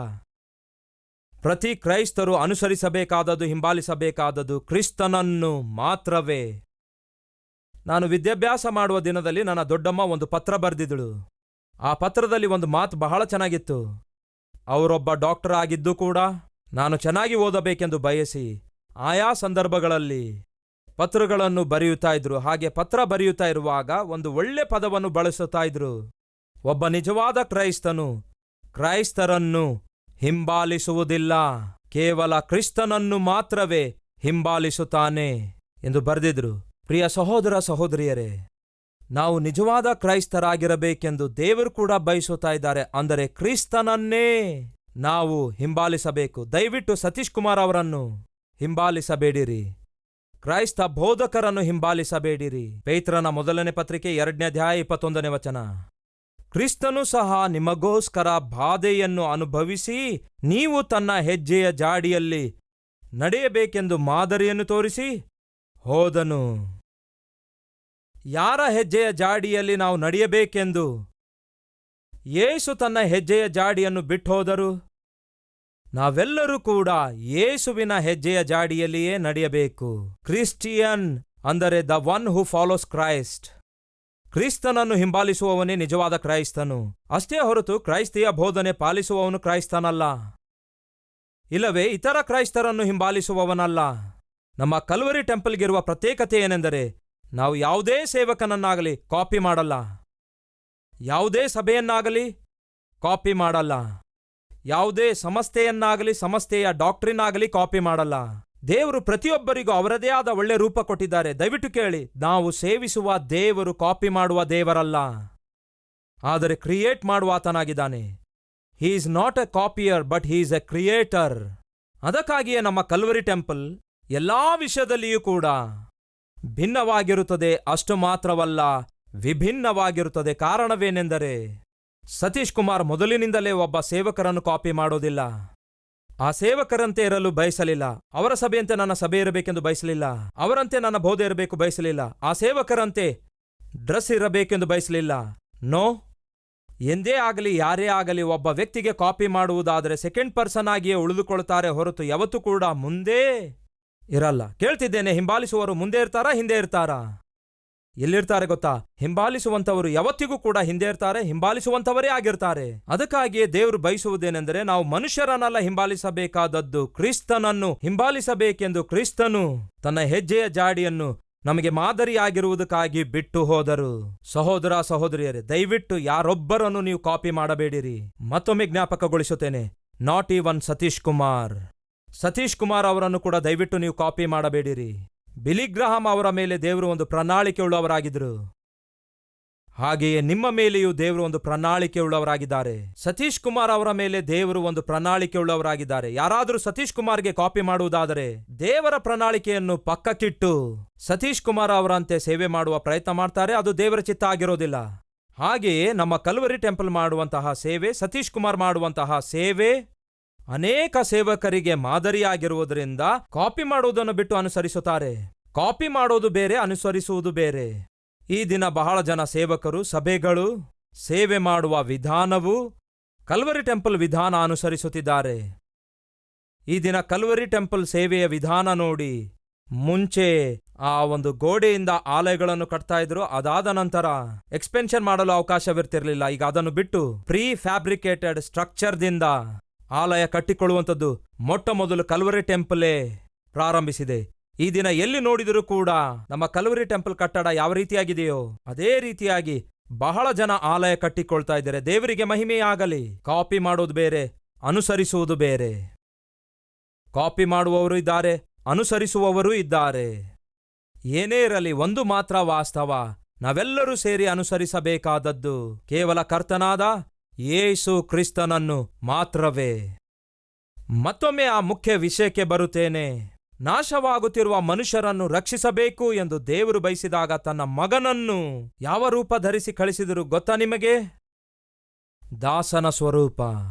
ಪ್ರತಿ ಕ್ರೈಸ್ತರು ಅನುಸರಿಸಬೇಕಾದದ್ದು, ಹಿಂಬಾಲಿಸಬೇಕಾದದ್ದು ಕ್ರಿಸ್ತನನ್ನು ಮಾತ್ರವೇ. ನಾನು ವಿದ್ಯಾಭ್ಯಾಸ ಮಾಡುವ ದಿನದಲ್ಲಿ ನನ್ನ ದೊಡ್ಡಮ್ಮ ಒಂದು ಪತ್ರ ಬರೆದಿದ್ದಳು. ಆ ಪತ್ರದಲ್ಲಿ ಒಂದು ಮಾತು ಬಹಳ ಚೆನ್ನಾಗಿತ್ತು. ಅವರೊಬ್ಬ ಡಾಕ್ಟರ್ ಆಗಿದ್ದು ಕೂಡ ನಾನು ಚೆನ್ನಾಗಿ ಓದಬೇಕೆಂದು ಬಯಸಿ ಆಯಾ ಸಂದರ್ಭಗಳಲ್ಲಿ ಪತ್ರಗಳನ್ನು ಬರೆಯುತ್ತಾ ಇದ್ರು. ಹಾಗೆ ಪತ್ರ ಬರೆಯುತ್ತಾ ಇರುವಾಗ ಒಂದು ಒಳ್ಳೆ ಪದವನ್ನು ಬಳಸುತ್ತಾ ಇದ್ರು. ಒಬ್ಬ ನಿಜವಾದ ಕ್ರೈಸ್ತನು ಕ್ರೈಸ್ತರನ್ನು ಹಿಂಬಾಲಿಸುವುದಿಲ್ಲ, ಕೇವಲ ಕ್ರಿಸ್ತನನ್ನು ಮಾತ್ರವೇ ಹಿಂಬಾಲಿಸುತ್ತಾನೆ ಎಂದು ಬರೆದಿದ್ರು. ಪ್ರಿಯ ಸಹೋದರ ಸಹೋದರಿಯರೇ, ನಾವು ನಿಜವಾದ ಕ್ರೈಸ್ತರಾಗಿರಬೇಕೆಂದು ದೇವರು ಕೂಡ ಬಯಸುತ್ತಾ ಇದ್ದಾರೆ. ಅಂದರೆ ಕ್ರಿಸ್ತನನ್ನೇ ನಾವು ಹಿಂಬಾಲಿಸಬೇಕು. ದಯವಿಟ್ಟು ಸತೀಶ್ ಕುಮಾರ್ ಅವರನ್ನು ಹಿಂಬಾಲಿಸಬೇಡಿರಿ, ಕ್ರೈಸ್ತ ಬೋಧಕರನ್ನು ಹಿಂಬಾಲಿಸಬೇಡಿರಿ. ಪೇತ್ರನ ಮೊದಲನೇ ಪತ್ರಿಕೆ 2ನೇ ಅಧ್ಯಾಯ 21ನೇ ವಚನ. ಕ್ರಿಸ್ತನು ಸಹ ನಿಮಗೋಸ್ಕರ ಬಾಧೆಯನ್ನು ಅನುಭವಿಸಿ ನೀವು ತನ್ನ ಹೆಜ್ಜೆಯ ಜಾಡಿಯಲ್ಲಿ ನಡೆಯಬೇಕೆಂದು ಮಾದರಿಯನ್ನು ತೋರಿಸಿ ಹೋದನು. ಯಾರ ಹೆಜ್ಜೆಯ ಜಾಡಿಯಲ್ಲಿ ನಾವು ನಡೆಯಬೇಕೆಂದು ಯೇಸು ತನ್ನ ಹೆಜ್ಜೆಯ ಜಾಡಿಯನ್ನು ಬಿಟ್ಟು ಹೋದರು? ನಾವೆಲ್ಲರೂ ಕೂಡ ಯೇಸುವಿನ ಹೆಜ್ಜೆಯ ಜಾಡಿಯಲ್ಲಿಯೇ ನಡೆಯಬೇಕು. ಕ್ರಿಸ್ಟಿಯನ್ ಅಂದರೆ the one who follows Christ. ಕ್ರಿಸ್ತನನ್ನು ಹಿಂಬಾಲಿಸುವವನೇ ನಿಜವಾದ ಕ್ರೈಸ್ತನು. ಅಷ್ಟೇ ಹೊರತು ಕ್ರೈಸ್ತಿಯ ಬೋಧನೆ ಪಾಲಿಸುವವನು ಕ್ರೈಸ್ತನಲ್ಲ, ಇಲ್ಲವೇ ಇತರ ಕ್ರೈಸ್ತರನ್ನು ಹಿಂಬಾಲಿಸುವವನಲ್ಲ. ನಮ್ಮ ಕಲ್ವರಿ ಟೆಂಪಲ್ಗಿರುವ ಪ್ರತ್ಯೇಕತೆ ಏನೆಂದರೆ, ನಾವು ಯಾವುದೇ ಸೇವಕನನ್ನಾಗಲಿ ಕಾಪಿ ಮಾಡಲ್ಲ, ಯಾವುದೇ ಸಭೆಯನ್ನಾಗಲಿ ಕಾಪಿ ಮಾಡಲ್ಲ, ಯಾವುದೇ ಸಂಸ್ಥೆಯನ್ನಾಗಲಿ ಸಂಸ್ಥೆಯ ಡಾಕ್ಟ್ರಿನ್ ಆಗಲಿ ಕಾಪಿ ಮಾಡಲ್ಲ. ದೇವರು ಪ್ರತಿಯೊಬ್ಬರಿಗೂ ಅವರದೇ ಆದ ಒಳ್ಳೆ ರೂಪ ಕೊಟ್ಟಿದ್ದಾರೆ. ದಯವಿಟ್ಟು ಕೇಳಿ, ನಾವು ಸೇವಿಸುವ ದೇವರು ಕಾಪಿ ಮಾಡುವ ದೇವರಲ್ಲ, ಆದರೆ ಕ್ರಿಯೇಟ್ ಮಾಡುವ ಆತನಾಗಿದ್ದಾನೆ. He is not a copier but he is a creator. ಅದಕ್ಕಾಗಿಯೇ ನಮ್ಮ ಕಲ್ವರಿ ಟೆಂಪಲ್ ಎಲ್ಲಾ ವಿಷಯದಲ್ಲಿಯೂ ಕೂಡ ಭಿನ್ನವಾಗಿರುತ್ತದೆ. ಅಷ್ಟು ಮಾತ್ರವಲ್ಲ, ವಿಭಿನ್ನವಾಗಿರುತ್ತದೆ. ಕಾರಣವೇನೆಂದರೆ, ಸತೀಶ್ ಕುಮಾರ್ ಮೊದಲಿನಿಂದಲೇ ಒಬ್ಬ ಸೇವಕರನ್ನು ಕಾಪಿ ಮಾಡೋದಿಲ್ಲ. ಆ ಸೇವಕರಂತೆ ಇರಲು ಬಯಸಲಿಲ್ಲ. ಅವರ ಸಭೆಯಂತೆ ನನ್ನ ಸಭೆ ಇರಬೇಕೆಂದು ಬಯಸಲಿಲ್ಲ. ಅವರಂತೆ ನನ್ನ ಬೋಧೆ ಇರಬೇಕು ಬಯಸಲಿಲ್ಲ. ಆ ಸೇವಕರಂತೆ ಡ್ರೆಸ್ ಇರಬೇಕೆಂದು ಬಯಸಲಿಲ್ಲ. ನೋ, ಎಂದೇ ಆಗಲಿ ಯಾರೇ ಆಗಲಿ ಒಬ್ಬ ವ್ಯಕ್ತಿಗೆ ಕಾಪಿ ಮಾಡುವುದಾದರೆ ಸೆಕೆಂಡ್ ಪರ್ಸನ್ ಆಗಿಯೇ ಉಳಿದುಕೊಳ್ತಾರೆ ಹೊರತು ಯಾವತ್ತೂ ಕೂಡ ಮುಂದೇ ಇರಲ್ಲ. ಕೇಳ್ತಿದ್ದೇನೆ, ಹಿಂಬಾಲಿಸುವವರು ಮುಂದೆ ಇರ್ತಾರಾ ಹಿಂದೆ ಇರ್ತಾರಾ? ಎಲ್ಲಿರ್ತಾರೆ ಗೊತ್ತಾ? ಹಿಂಬಾಲಿಸುವಂತವರು ಯಾವತ್ತಿಗೂ ಕೂಡ ಹಿಂದೆ ಇರ್ತಾರೆ, ಹಿಂಬಾಲಿಸುವಂತವರೇ ಆಗಿರ್ತಾರೆ. ಅದಕ್ಕಾಗಿಯೇ ದೇವರು ಬಯಸುವುದೇನೆಂದರೆ, ನಾವು ಮನುಷ್ಯರನ್ನೆಲ್ಲ ಹಿಂಬಾಲಿಸಬೇಕಾದದ್ದು ಕ್ರಿಸ್ತನನ್ನು ಹಿಂಬಾಲಿಸಬೇಕೆಂದು ಕ್ರಿಸ್ತನು ತನ್ನ ಹೆಜ್ಜೆಯ ಜಾಡಿಯನ್ನು ನಮಗೆ ಮಾದರಿಯಾಗಿರುವುದಕ್ಕಾಗಿ ಬಿಟ್ಟು ಹೋದರು. ಸಹೋದರ ಸಹೋದರಿಯರೇ, ದಯವಿಟ್ಟು ಯಾರೊಬ್ಬರನ್ನು ನೀವು ಕಾಪಿ ಮಾಡಬೇಡಿರಿ. ಮತ್ತೊಮ್ಮೆ ಜ್ಞಾಪಕಗೊಳಿಸುತ್ತೇನೆ, ನಾಟ್ ಈವನ್ ಸತೀಶ್ ಕುಮಾರ್ ಅವರನ್ನು ಕೂಡ ದಯವಿಟ್ಟು ನೀವು ಕಾಪಿ ಮಾಡಬೇಡಿರಿ. ಬಿಲಿ ಗ್ರಹಾಂ ಅವರ ಮೇಲೆ ದೇವರು ಒಂದು ಪ್ರಣಾಳಿಕೆ ಉಳ್ಳವರಾಗಿದ್ರು. ಹಾಗೆಯೇ ನಿಮ್ಮ ಮೇಲೆಯೂ ದೇವರು ಒಂದು ಪ್ರಣಾಳಿಕೆ ಉಳ್ಳವರಾಗಿದ್ದಾರೆ. ಸತೀಶ್ ಕುಮಾರ್ ಅವರ ಮೇಲೆ ದೇವರು ಒಂದು ಪ್ರಣಾಳಿಕೆ ಉಳ್ಳವರಾಗಿದ್ದಾರೆ. ಯಾರಾದರೂ ಸತೀಶ್ ಕುಮಾರ್ಗೆ ಕಾಪಿ ಮಾಡುವುದಾದರೆ ದೇವರ ಪ್ರಣಾಳಿಕೆಯನ್ನು ಪಕ್ಕಕ್ಕಿಟ್ಟು ಸತೀಶ್ ಕುಮಾರ್ ಅವರಂತೆ ಸೇವೆ ಮಾಡುವ ಪ್ರಯತ್ನ ಮಾಡ್ತಾರೆ. ಅದು ದೇವರ ಚಿತ್ತ ಆಗಿರೋದಿಲ್ಲ. ಹಾಗೆಯೇ ನಮ್ಮ ಕಲ್ವರಿ ಟೆಂಪಲ್ ಮಾಡುವಂತಹ ಸೇವೆ, ಸತೀಶ್ ಕುಮಾರ್ ಮಾಡುವಂತಹ ಸೇವೆ ಅನೇಕ ಸೇವಕರಿಗೆ ಮಾದರಿಯಾಗಿರುವುದರಿಂದ ಕಾಪಿ ಮಾಡುವುದನ್ನು ಬಿಟ್ಟು ಅನುಸರಿಸುತ್ತಾರೆ. ಕಾಪಿ ಮಾಡೋದು ಬೇರೆ, ಅನುಸರಿಸುವುದು ಬೇರೆ. ಈ ದಿನ ಬಹಳ ಜನ ಸೇವಕರು, ಸಭೆಗಳು ಸೇವೆ ಮಾಡುವ ವಿಧಾನವು ಕಲ್ವರಿ ಟೆಂಪಲ್ ವಿಧಾನ ಅನುಸರಿಸುತ್ತಿದ್ದಾರೆ. ಈ ದಿನ ಕಲ್ವರಿ ಟೆಂಪಲ್ ಸೇವೆಯ ವಿಧಾನ ನೋಡಿ. ಮುಂಚೆ ಆ ಒಂದು ಗೋಡೆಯಿಂದ ಆಲಯಗಳನ್ನು ಕಟ್ತಾ ಇದ್ರು. ಅದಾದ ನಂತರ ಎಕ್ಸ್ಪೆನ್ಷನ್ ಮಾಡಲು ಅವಕಾಶವಿರ್ತಿರ್ಲಿಲ್ಲ. ಈಗ ಅದನ್ನು ಬಿಟ್ಟು ಪ್ರೀ ಫ್ಯಾಬ್ರಿಕೇಟೆಡ್ ಸ್ಟ್ರಕ್ಚರ್ದಿಂದ ಆಲಯ ಕಟ್ಟಿಕೊಳ್ಳುವಂಥದ್ದು ಮೊಟ್ಟ ಮೊದಲು ಕಲ್ವರಿ ಟೆಂಪಲೇ ಪ್ರಾರಂಭಿಸಿದೆ. ಈ ದಿನ ಎಲ್ಲಿ ನೋಡಿದರೂ ಕೂಡ ನಮ್ಮ ಕಲ್ವರಿ ಟೆಂಪಲ್ ಕಟ್ಟಡ ಯಾವ ರೀತಿಯಾಗಿದೆಯೋ ಅದೇ ರೀತಿಯಾಗಿ ಬಹಳ ಜನ ಆಲಯ ಕಟ್ಟಿಕೊಳ್ತಾ ಇದ್ದಾರೆ. ದೇವರಿಗೆ ಮಹಿಮೆಯಾಗಲಿ. ಕಾಪಿ ಮಾಡೋದು ಬೇರೆ, ಅನುಸರಿಸುವುದು ಬೇರೆ. ಕಾಪಿ ಮಾಡುವವರು ಇದ್ದಾರೆ, ಅನುಸರಿಸುವವರೂ ಇದ್ದಾರೆ. ಏನೇ ಇರಲಿ, ಒಂದು ಮಾತ್ರ ವಾಸ್ತವ, ನಾವೆಲ್ಲರೂ ಸೇರಿ ಅನುಸರಿಸಬೇಕಾದದ್ದು ಕೇವಲ ಕರ್ತನಾದ ಯೇಸು ಕ್ರಿಸ್ತನನ್ನು ಮಾತ್ರವೇ. ಮತ್ತೊಮ್ಮೆ ಆ ಮುಖ್ಯ ವಿಷಯಕ್ಕೆ ಬರುತ್ತೇನೆ. ನಾಶವಾಗುತ್ತಿರುವ ಮನುಷ್ಯರನ್ನು ರಕ್ಷಿಸಬೇಕು ಎಂದು ದೇವರು ಬಯಸಿದಾಗ ತನ್ನ ಮಗನನ್ನು ಯಾವ ರೂಪ ಧರಿಸಿ ಕಳಿಸಿದರು ಗೊತ್ತಾ ನಿಮಗೆ? ದಾಸನ ಸ್ವರೂಪ.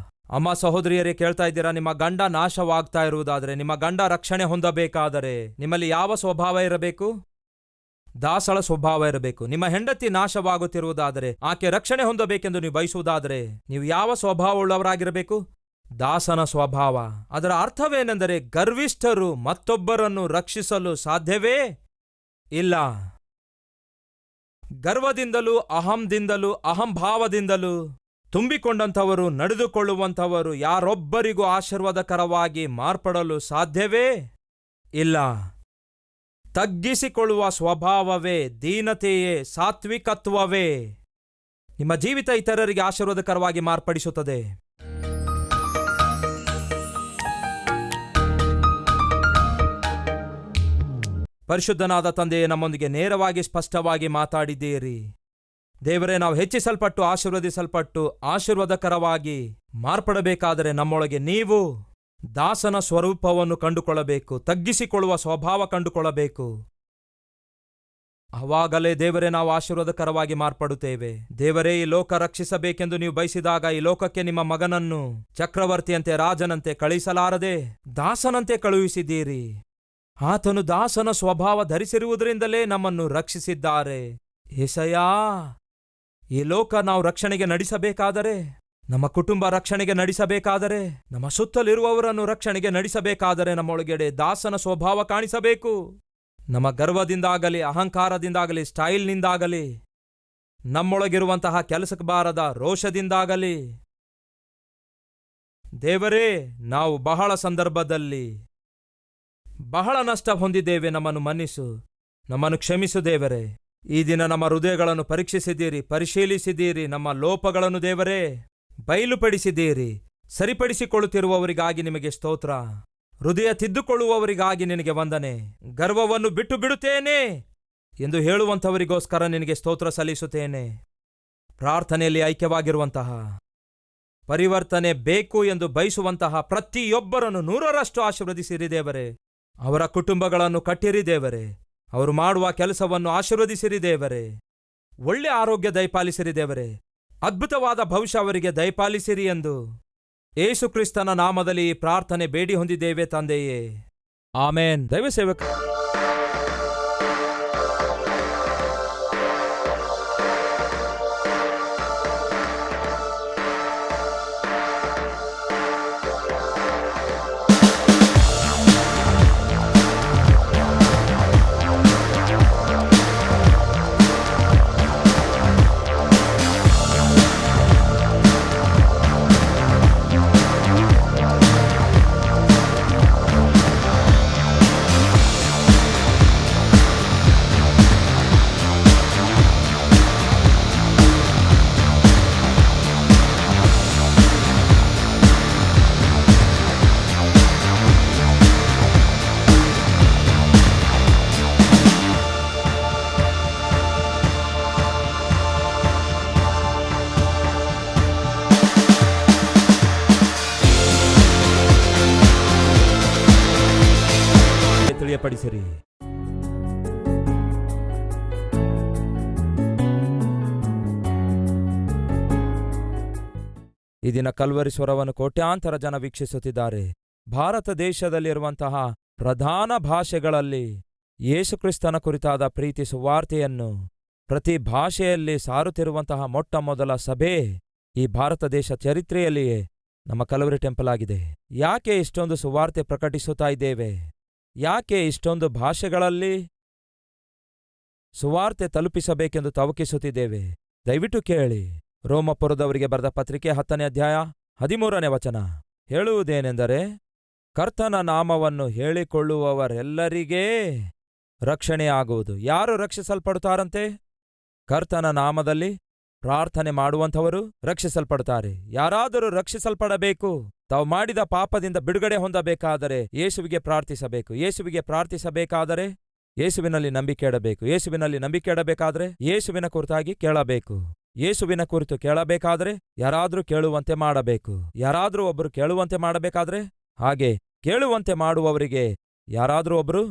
ಅಮ್ಮ ಸಹೋದರಿಯರೇ, ಕೇಳ್ತಾ ಇದ್ದೀರಾ? ನಿಮ್ಮ ಗಂಡ ನಾಶವಾಗ್ತಾ ಇರುವುದಾದರೆ, ನಿಮ್ಮ ಗಂಡ ರಕ್ಷಣೆ ಹೊಂದಬೇಕಾದರೆ ನಿಮ್ಮಲ್ಲಿ ಯಾವ ಸ್ವಭಾವ ಇರಬೇಕು? ದಾಸಳ ಸ್ವಭಾವ ಇರಬೇಕು. ನಿಮ್ಮ ಹೆಂಡತಿ ನಾಶವಾಗುತ್ತಿರುವುದಾದರೆ, ಆಕೆ ರಕ್ಷಣೆ ಹೊಂದಬೇಕೆಂದು ನೀವು ಬಯಸುವುದಾದರೆ ನೀವು ಯಾವ ಸ್ವಭಾವವುಳ್ಳವರಾಗಿರಬೇಕು? ದಾಸನ ಸ್ವಭಾವ. ಅದರ ಅರ್ಥವೇನೆಂದರೆ ಗರ್ವಿಷ್ಠರು ಮತ್ತೊಬ್ಬರನ್ನು ರಕ್ಷಿಸಲು ಸಾಧ್ಯವೇ ಇಲ್ಲ. ಗರ್ವದಿಂದಲೂ ಅಹಂದಿಂದಲೂ ಅಹಂಭಾವದಿಂದಲೂ ತುಂಬಿಕೊಂಡಂಥವರು ನಡೆದುಕೊಳ್ಳುವಂಥವರು ಯಾರೊಬ್ಬರಿಗೂ ಆಶೀರ್ವಾದಕರವಾಗಿ ಮಾರ್ಪಡಲು ಸಾಧ್ಯವೇ ಇಲ್ಲ. ತಗ್ಗಿಸಿಕೊಳ್ಳುವ ಸ್ವಭಾವವೇ, ದೀನತೆಯೇ, ಸಾತ್ವಿಕತ್ವವೇ ನಿಮ್ಮ ಜೀವಿತ ಇತರರಿಗೆ ಆಶೀರ್ವಾದಕರವಾಗಿ ಮಾರ್ಪಡಿಸುತ್ತದೆ. ಪರಿಶುದ್ಧನಾದ ತಂದೆಯೇ, ನಮ್ಮೊಂದಿಗೆ ನೇರವಾಗಿ ಸ್ಪಷ್ಟವಾಗಿ ಮಾತಾಡಿದ್ದೀರಿ. ದೇವರೇ, ನಾವು ಹೆಚ್ಚಿಸಲ್ಪಟ್ಟು ಆಶೀರ್ವದಿಸಲ್ಪಟ್ಟು ಆಶೀರ್ವಾದಕರವಾಗಿ ಮಾರ್ಪಡಬೇಕಾದರೆ ನಮ್ಮೊಳಗೆ ನೀವು ದಾಸನ ಸ್ವರೂಪವನ್ನು ಕಂಡುಕೊಳ್ಳಬೇಕು, ತಗ್ಗಿಸಿಕೊಳ್ಳುವ ಸ್ವಭಾವ ಕಂಡುಕೊಳ್ಳಬೇಕು. ಅವಾಗಲೇ ದೇವರೇ ನಾವು ಆಶೀರ್ವಾದಕರವಾಗಿ ಮಾರ್ಪಡುತ್ತೇವೆ. ದೇವರೇ, ಈ ಲೋಕ ರಕ್ಷಿಸಬೇಕೆಂದು ನೀವು ಬಯಸಿದಾಗ ಈ ಲೋಕಕ್ಕೆ ನಿಮ್ಮ ಮಗನನ್ನು ಚಕ್ರವರ್ತಿಯಂತೆ, ರಾಜನಂತೆ ಕಳುಹಿಸಲಾರದೆ ದಾಸನಂತೆ ಕಳುಹಿಸಿದ್ದೀರಿ. ಆತನು ದಾಸನ ಸ್ವಭಾವ ಧರಿಸಿರುವುದರಿಂದಲೇ ನಮ್ಮನ್ನು ರಕ್ಷಿಸಿದ್ದಾರೆ. ಏಸಯ್ಯಾ, ಈ ಲೋಕ ನಾವು ರಕ್ಷಣೆಗೆ ನಡೆಸಬೇಕಾದರೆ, ನಮ್ಮ ಕುಟುಂಬ ರಕ್ಷಣೆಗೆ ನಡೆಸಬೇಕಾದರೆ, ನಮ್ಮ ಸುತ್ತಲಿರುವವರನ್ನು ರಕ್ಷಣೆಗೆ ನಡೆಸಬೇಕಾದರೆ ನಮ್ಮೊಳಗಡೆ ದಾಸನ ಸ್ವಭಾವ ಕಾಣಿಸಬೇಕು. ನಮ್ಮ ಗರ್ವದಿಂದಾಗಲಿ, ಅಹಂಕಾರದಿಂದಾಗಲಿ, ಸ್ಟೈಲ್ನಿಂದಾಗಲಿ, ನಮ್ಮೊಳಗಿರುವಂತಹ ಕೆಲಸಕ್ಕೆ ಬಾರದ ರೋಷದಿಂದಾಗಲಿ, ದೇವರೇ, ನಾವು ಬಹಳ ಸಂದರ್ಭದಲ್ಲಿ ಬಹಳ ನಷ್ಟ ಹೊಂದಿದ್ದೇವೆ. ನಮ್ಮನ್ನು ಮನ್ನಿಸು, ನಮ್ಮನ್ನು ಕ್ಷಮಿಸು ದೇವರೇ. ಈ ದಿನ ನಮ್ಮ ಹೃದಯಗಳನ್ನು ಪರೀಕ್ಷಿಸಿದ್ದೀರಿ, ಪರಿಶೀಲಿಸಿದ್ದೀರಿ. ನಮ್ಮ ಲೋಪಗಳನ್ನು ದೇವರೇ ಬಯಲುಪಡಿಸಿದ್ದೀರಿ. ಸರಿಪಡಿಸಿಕೊಳ್ಳುತ್ತಿರುವವರಿಗಾಗಿ ನಿಮಗೆ ಸ್ತೋತ್ರ. ಹೃದಯ ತಿದ್ದುಕೊಳ್ಳುವವರಿಗಾಗಿ ನಿನಗೆ ವಂದನೆ. ಗರ್ವವನ್ನು ಬಿಟ್ಟು ಬಿಡುತ್ತೇನೆ ಎಂದು ಹೇಳುವಂಥವರಿಗೋಸ್ಕರ ನಿನಗೆ ಸ್ತೋತ್ರ ಸಲ್ಲಿಸುತ್ತೇನೆ. ಪ್ರಾರ್ಥನೆಯಲ್ಲಿ ಐಕ್ಯವಾಗಿರುವಂತಹ, ಪರಿವರ್ತನೆ ಬೇಕು ಎಂದು ಬಯಸುವಂತಹ ಪ್ರತಿಯೊಬ್ಬರನ್ನು 100ರಷ್ಟು ಆಶೀರ್ವದಿಸಿರಿ ದೇವರೇ. ಅವರ ಕುಟುಂಬಗಳನ್ನು ಕಟ್ಟಿರಿ ದೇವರೇ. ಅವರು ಮಾಡುವ ಕೆಲಸವನ್ನು ಆಶೀರ್ವದಿಸಿರಿ ದೇವರೇ. ಒಳ್ಳೆ ಆರೋಗ್ಯ ದಯಪಾಲಿಸಿರಿ ದೇವರೇ. ಅದ್ಭುತವಾದ ಭವಿಷ್ಯ ಅವರಿಗೆ ದಯಪಾಲಿಸಿರಿ ಎಂದು ಯೇಸು ಕ್ರಿಸ್ತನ ನಾಮದಲ್ಲಿ ಪ್ರಾರ್ಥನೆ ಬೇಡಿ ಹೊಂದಿದ್ದೇವೆ ತಂದೆಯೇ, ಆಮೇನ್. ದೈವ ಸೇವಕ ಮಹಿಮೆಪಡಿಸಿರಿ. ಈ ದಿನ ಕಲ್ವರಿ ಸ್ವರವನ್ನು ಕೋಟ್ಯಾಂತರ ಜನ ವೀಕ್ಷಿಸುತ್ತಿದ್ದಾರೆ. ಭಾರತ ದೇಶದಲ್ಲಿರುವಂತಹ ಪ್ರಧಾನ ಭಾಷೆಗಳಲ್ಲಿ ಯೇಸುಕ್ರಿಸ್ತನ ಕುರಿತಾದ ಪ್ರೀತಿ ಸುವಾರ್ತೆಯನ್ನು ಪ್ರತಿ ಭಾಷೆಯಲ್ಲಿ ಸಾರುತ್ತಿರುವಂತಹ ಮೊಟ್ಟ ಮೊದಲ ಸಭೆ ಈ ಭಾರತ ದೇಶ ಚರಿತ್ರೆಯಲ್ಲಿಯೇ ನಮ್ಮ ಕಲ್ವರಿ ಟೆಂಪಲ್ ಆಗಿದೆ. ಯಾಕೆ ಇಷ್ಟೊಂದು ಸುವಾರ್ತೆ ಪ್ರಕಟಿಸುತ್ತಾ ಇದ್ದೇವೆ? ಯಾಕೆ ಇಷ್ಟೊಂದು ಭಾಷೆಗಳಲ್ಲಿ ಸುವಾರ್ತೆ ತಲುಪಿಸಬೇಕೆಂದು ತವಕಿಸುತ್ತಿದ್ದೇವೆ? ದಯವಿಟ್ಟು ಕೇಳಿ. ರೋಮಪುರದವರಿಗೆ ಬರೆದ ಪತ್ರಿಕೆ 10ನೇ ಅಧ್ಯಾಯ 13ನೇ ವಚನ ಹೇಳುವುದೇನೆಂದರೆ, ಕರ್ತನ ನಾಮವನ್ನು ಹೇಳಿಕೊಳ್ಳುವವರೆಲ್ಲರಿಗೇ ರಕ್ಷಣೆಯಾಗುವುದು. ಯಾರು ರಕ್ಷಿಸಲ್ಪಡುತ್ತಾರಂತೆ? ಕರ್ತನ ನಾಮದಲ್ಲಿ ಪ್ರಾರ್ಥನೆ ಮಾಡುವಂಥವರು ರಕ್ಷಿಸಲ್ಪಡುತ್ತಾರೆ. ಯಾರಾದರೂ ರಕ್ಷಿಸಲ್ಪಡಬೇಕು, ತಾವು ಮಾಡಿದ ಪಾಪದಿಂದ ಬಿಡುಗಡೆ ಹೊಂದಬೇಕಾದರೆ ಯೇಸುವಿಗೆ ಪ್ರಾರ್ಥಿಸಬೇಕು. ಯೇಸುವಿಗೆ ಪ್ರಾರ್ಥಿಸಬೇಕಾದರೆ ಯೇಸುವಿನಲ್ಲಿ ನಂಬಿಕೆ ಇಡಬೇಕು. ಯೇಸುವಿನಲ್ಲಿ ನಂಬಿಕೆ ಇಡಬೇಕಾದರೆ ಯೇಸುವಿನ ಕುರಿತಾಗಿ ಕೇಳಬೇಕು. ಯೇಸುವಿನ ಕುರಿತು ಕೇಳಬೇಕಾದ್ರೆ ಯಾರಾದ್ರೂ ಕೇಳುವಂತೆ ಮಾಡಬೇಕು. ಯಾರಾದ್ರೂ ಒಬ್ಬರು ಕೇಳುವಂತೆ ಮಾಡಬೇಕಾದ್ರೆ ಹಾಗೆ ಕೇಳುವಂತೆ ಮಾಡುವವರಿಗೆ ಯಾರಾದ್ರೂ ಒಬ್ರು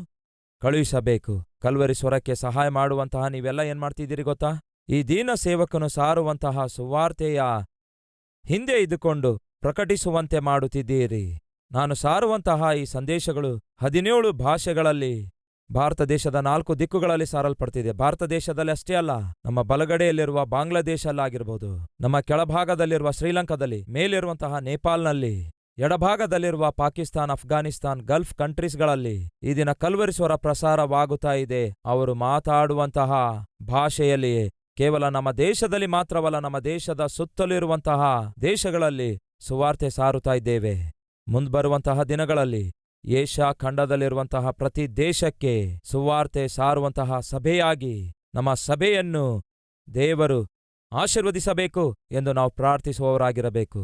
ಕಳುಹಿಸಬೇಕು. ಕಲ್ವರಿ ಸ್ವರಕ್ಕೆ ಸಹಾಯ ಮಾಡುವಂತಹ ನೀವೆಲ್ಲ ಏನ್ ಮಾಡ್ತಿದ್ದೀರಿ ಗೊತ್ತಾ? ಈ ದೀನ ಸೇವಕನು ಸಾರುವಂತಹ ಸುವಾರ್ತೆಯ ಹಿಂದೆ ಇದ್ದುಕೊಂಡು ಪ್ರಕಟಿಸುವಂತೆ ಮಾಡುತ್ತಿದ್ದೀರಿ. ನಾನು ಸಾರುವಂತಹ ಈ ಸಂದೇಶಗಳು 17 ಭಾಷೆಗಳಲ್ಲಿ ಭಾರತ ದೇಶದ 4 ದಿಕ್ಕುಗಳಲ್ಲಿ ಸಾರಲ್ಪಡ್ತಿದೆ. ಭಾರತ ದೇಶದಲ್ಲಿ ಅಷ್ಟೇ ಅಲ್ಲ, ನಮ್ಮ ಬಲಗಡೆಯಲ್ಲಿರುವ ಬಾಂಗ್ಲಾದೇಶಲ್ಲಾಗಿರ್ಬೋದು, ನಮ್ಮ ಕೆಳಭಾಗದಲ್ಲಿರುವ ಶ್ರೀಲಂಕಾದಲ್ಲಿ, ಮೇಲಿರುವಂತಹ ನೇಪಾಲ್ನಲ್ಲಿ, ಎಡಭಾಗದಲ್ಲಿರುವ ಪಾಕಿಸ್ತಾನ್, ಅಫ್ಘಾನಿಸ್ತಾನ್, ಗಲ್ಫ್ ಕಂಟ್ರೀಸ್ಗಳಲ್ಲಿ ಈ ದಿನ ಕಲ್ವರಿ ಸ್ವರ ಪ್ರಸಾರವಾಗುತ್ತಾ ಇದೆ. ಅವರು ಮಾತಾಡುವಂತಹ ಭಾಷೆಯಲ್ಲಿಯೇ ಕೇವಲ ನಮ್ಮ ದೇಶದಲ್ಲಿ ಮಾತ್ರವಲ್ಲ, ನಮ್ಮ ದೇಶದ ಸುತ್ತಲಿರುವಂತಹ ದೇಶಗಳಲ್ಲಿ ಸುವಾರ್ತೆ ಸಾರುತ್ತಾ ಇದ್ದೇವೆ. ಮುಂದ್ಬರುವಂತಹ ದಿನಗಳಲ್ಲಿ ಏಷ್ಯಾ ಖಂಡದಲ್ಲಿರುವಂತಹ ಪ್ರತಿ ದೇಶಕ್ಕೆ ಸುವಾರ್ತೆ ಸಾರುವಂತಹ ಸಭೆಯಾಗಿ ನಮ್ಮ ಸಭೆಯನ್ನು ದೇವರು ಆಶೀರ್ವದಿಸಬೇಕು ಎಂದು ನಾವು ಪ್ರಾರ್ಥಿಸುವವರಾಗಿರಬೇಕು.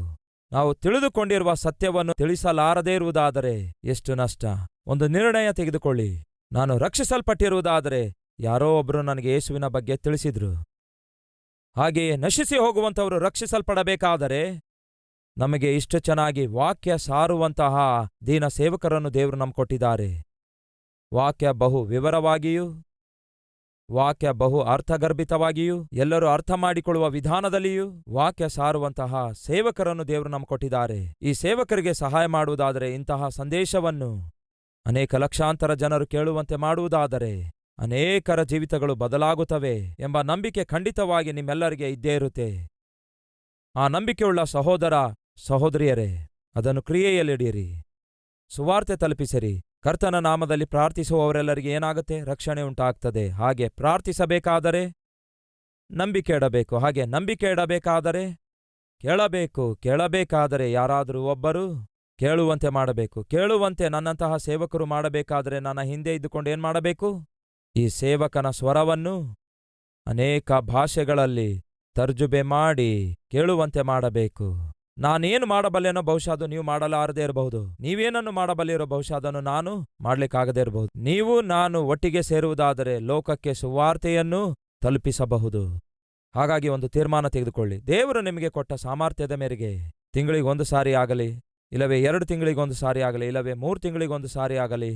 ನಾವು ತಿಳಿದುಕೊಂಡಿರುವ ಸತ್ಯವನ್ನು ತಿಳಿಸಲಾರದೇ ಇರುವುದಾದರೆ ಎಷ್ಟು ನಷ್ಟ. ಒಂದು ನಿರ್ಣಯ ತೆಗೆದುಕೊಳ್ಳಿ. ನಾನು ರಕ್ಷಿಸಲ್ಪಟ್ಟಿರುವುದಾದರೆ ಯಾರೋ ಒಬ್ರು ನನಗೆ ಯೇಸುವಿನ ಬಗ್ಗೆ ತಿಳಿಸಿದ್ರು. ಹಾಗೆಯೇ ನಶಿಸಿ ಹೋಗುವಂಥವರು ರಕ್ಷಿಸಲ್ಪಡಬೇಕಾದರೆ ನಮಗೆ ಇಷ್ಟು ಚೆನ್ನಾಗಿ ವಾಕ್ಯ ಸಾರುವಂತಹ ದೀನ ಸೇವಕರನ್ನು ದೇವರು ನಮ್ಗೆ ಕೊಟ್ಟಿದ್ದಾರೆ. ವಾಕ್ಯ ಬಹು ವಿವರವಾಗಿಯೂ, ವಾಕ್ಯ ಬಹು ಅರ್ಥಗರ್ಭಿತವಾಗಿಯೂ, ಎಲ್ಲರೂ ಅರ್ಥ ಮಾಡಿಕೊಳ್ಳುವ ವಿಧಾನದಲ್ಲಿಯೂ ವಾಕ್ಯ ಸಾರುವಂತಹ ಸೇವಕರನ್ನು ದೇವರು ನಮ್ಗೆ ಕೊಟ್ಟಿದ್ದಾರೆ. ಈ ಸೇವಕರಿಗೆ ಸಹಾಯ ಮಾಡುವುದಾದರೆ, ಇಂತಹ ಸಂದೇಶವನ್ನು ಅನೇಕ ಲಕ್ಷಾಂತರ ಜನರು ಕೇಳುವಂತೆ ಮಾಡುವುದಾದರೆ ಅನೇಕರ ಜೀವಿತಗಳು ಬದಲಾಗುತ್ತವೆ ಎಂಬ ನಂಬಿಕೆ ಖಂಡಿತವಾಗಿ ನಿಮ್ಮೆಲ್ಲರಿಗೆ ಇದ್ದೇ ಇರುತ್ತೆ. ಆ ನಂಬಿಕೆಯುಳ್ಳ ಸಹೋದರ ಸಹೋದರಿಯರೇ, ಅದನ್ನು ಕ್ರಿಯೆಯಲ್ಲಿಡಿರಿ. ಸುವಾರ್ತೆ ತಲುಪಿಸಿರಿ. ಕರ್ತನ ನಾಮದಲ್ಲಿ ಪ್ರಾರ್ಥಿಸುವವರೆಲ್ಲರಿಗೆ ಏನಾಗುತ್ತೆ? ರಕ್ಷಣೆ ಉಂಟಾಗ್ತದೆ. ಹಾಗೆ ಪ್ರಾರ್ಥಿಸಬೇಕಾದರೆ ನಂಬಿಕೆ ಇಡಬೇಕು. ಹಾಗೆ ನಂಬಿಕೆ ಇಡಬೇಕಾದರೆ ಕೇಳಬೇಕು. ಕೇಳಬೇಕಾದರೆ ಯಾರಾದರೂ ಒಬ್ಬರು ಕೇಳುವಂತೆ ಮಾಡಬೇಕು. ಕೇಳುವಂತೆ ನನ್ನಂತಹ ಸೇವಕರು ಮಾಡಬೇಕಾದರೆ ನನ್ನ ಹಿಂದೆ ಇದ್ದುಕೊಂಡು ಏನ್ ಮಾಡಬೇಕು? ಈ ಸೇವಕನ ಸ್ವರವನ್ನು ಅನೇಕ ಭಾಷೆಗಳಲ್ಲಿ ತರ್ಜುಮೆ ಮಾಡಿ ಕೇಳುವಂತೆ ಮಾಡಬೇಕು. ನಾನೇನು ಮಾಡಬಲ್ಲೆನೋ ಬಹುಶಃ ಅದು ನೀವು ಮಾಡಲಾರದೇ ಇರಬಹುದು. ನೀವೇನನ್ನು ಮಾಡಬಲ್ಲಿರೋ ಬಹುಶಃ ಅದನ್ನು ನಾನು ಮಾಡ್ಲಿಕ್ಕಾಗದೇ ಇರಬಹುದು. ನೀವು ನಾನು ಒಟ್ಟಿಗೆ ಸೇರುವುದಾದರೆ ಲೋಕಕ್ಕೆ ಸುವಾರ್ತೆಯನ್ನು ತಲುಪಿಸಬಹುದು. ಹಾಗಾಗಿ ಒಂದು ತೀರ್ಮಾನ ತೆಗೆದುಕೊಳ್ಳಿ. ದೇವರು ನಿಮಗೆ ಕೊಟ್ಟ ಸಾಮರ್ಥ್ಯದ ಮೇರೆಗೆ ತಿಂಗಳಿಗೆ 1 ಸಾರಿ ಆಗಲಿ, ಇಲ್ಲವೇ 2 ತಿಂಗಳಿಗೆ 1 ಸಾರಿ ಆಗಲಿ, ಇಲ್ಲವೇ 3 ತಿಂಗಳಿಗೆ 1 ಸಾರಿ ಆಗಲಿ,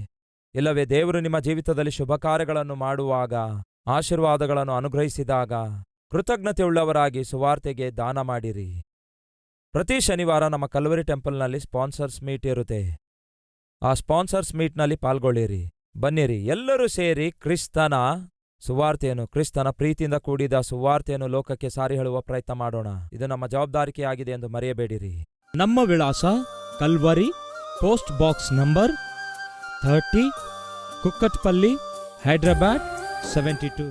ಇಲ್ಲವೇ ದೇವರು ನಿಮ್ಮ ಜೀವಿತದಲ್ಲಿ ಶುಭ ಕಾರ್ಯಗಳನ್ನು ಮಾಡುವಾಗ, ಆಶೀರ್ವಾದಗಳನ್ನು ಅನುಗ್ರಹಿಸಿದಾಗ ಕೃತಜ್ಞತೆಯುಳ್ಳವರಾಗಿ ಸುವಾರ್ತೆಗೆ ದಾನ ಮಾಡಿರಿ. ಪ್ರತಿ ಶನಿವಾರ ನಮ್ಮ ಕಲ್ವರಿ ಟೆಂಪಲ್ನಲ್ಲಿ ಸ್ಪಾನ್ಸರ್ಸ್ ಮೀಟ್ ಇರುತ್ತೆ. ಆ ಸ್ಪಾನ್ಸರ್ಸ್ ಮೀಟ್ನಲ್ಲಿ ಪಾಲ್ಗೊಳ್ಳಿರಿ. ಬನ್ನಿರಿ, ಎಲ್ಲರೂ ಸೇರಿ ಕ್ರಿಸ್ತನ ಸುವಾರ್ತೆಯನ್ನು, ಕ್ರಿಸ್ತನ ಪ್ರೀತಿಯಿಂದ ಕೂಡಿದ ಸುವಾರ್ತೆಯನ್ನು ಲೋಕಕ್ಕೆ ಸಾರಿ ಹೇಳುವ ಪ್ರಯತ್ನ ಮಾಡೋಣ. ಇದು ನಮ್ಮ ಜವಾಬ್ದಾರಿಕೆಯಾಗಿದೆ ಎಂದು ಮರೆಯಬೇಡಿರಿ. ನಮ್ಮ ವಿಳಾಸ Calvary, post box number 30, Kukatpally, Hyderabad 72.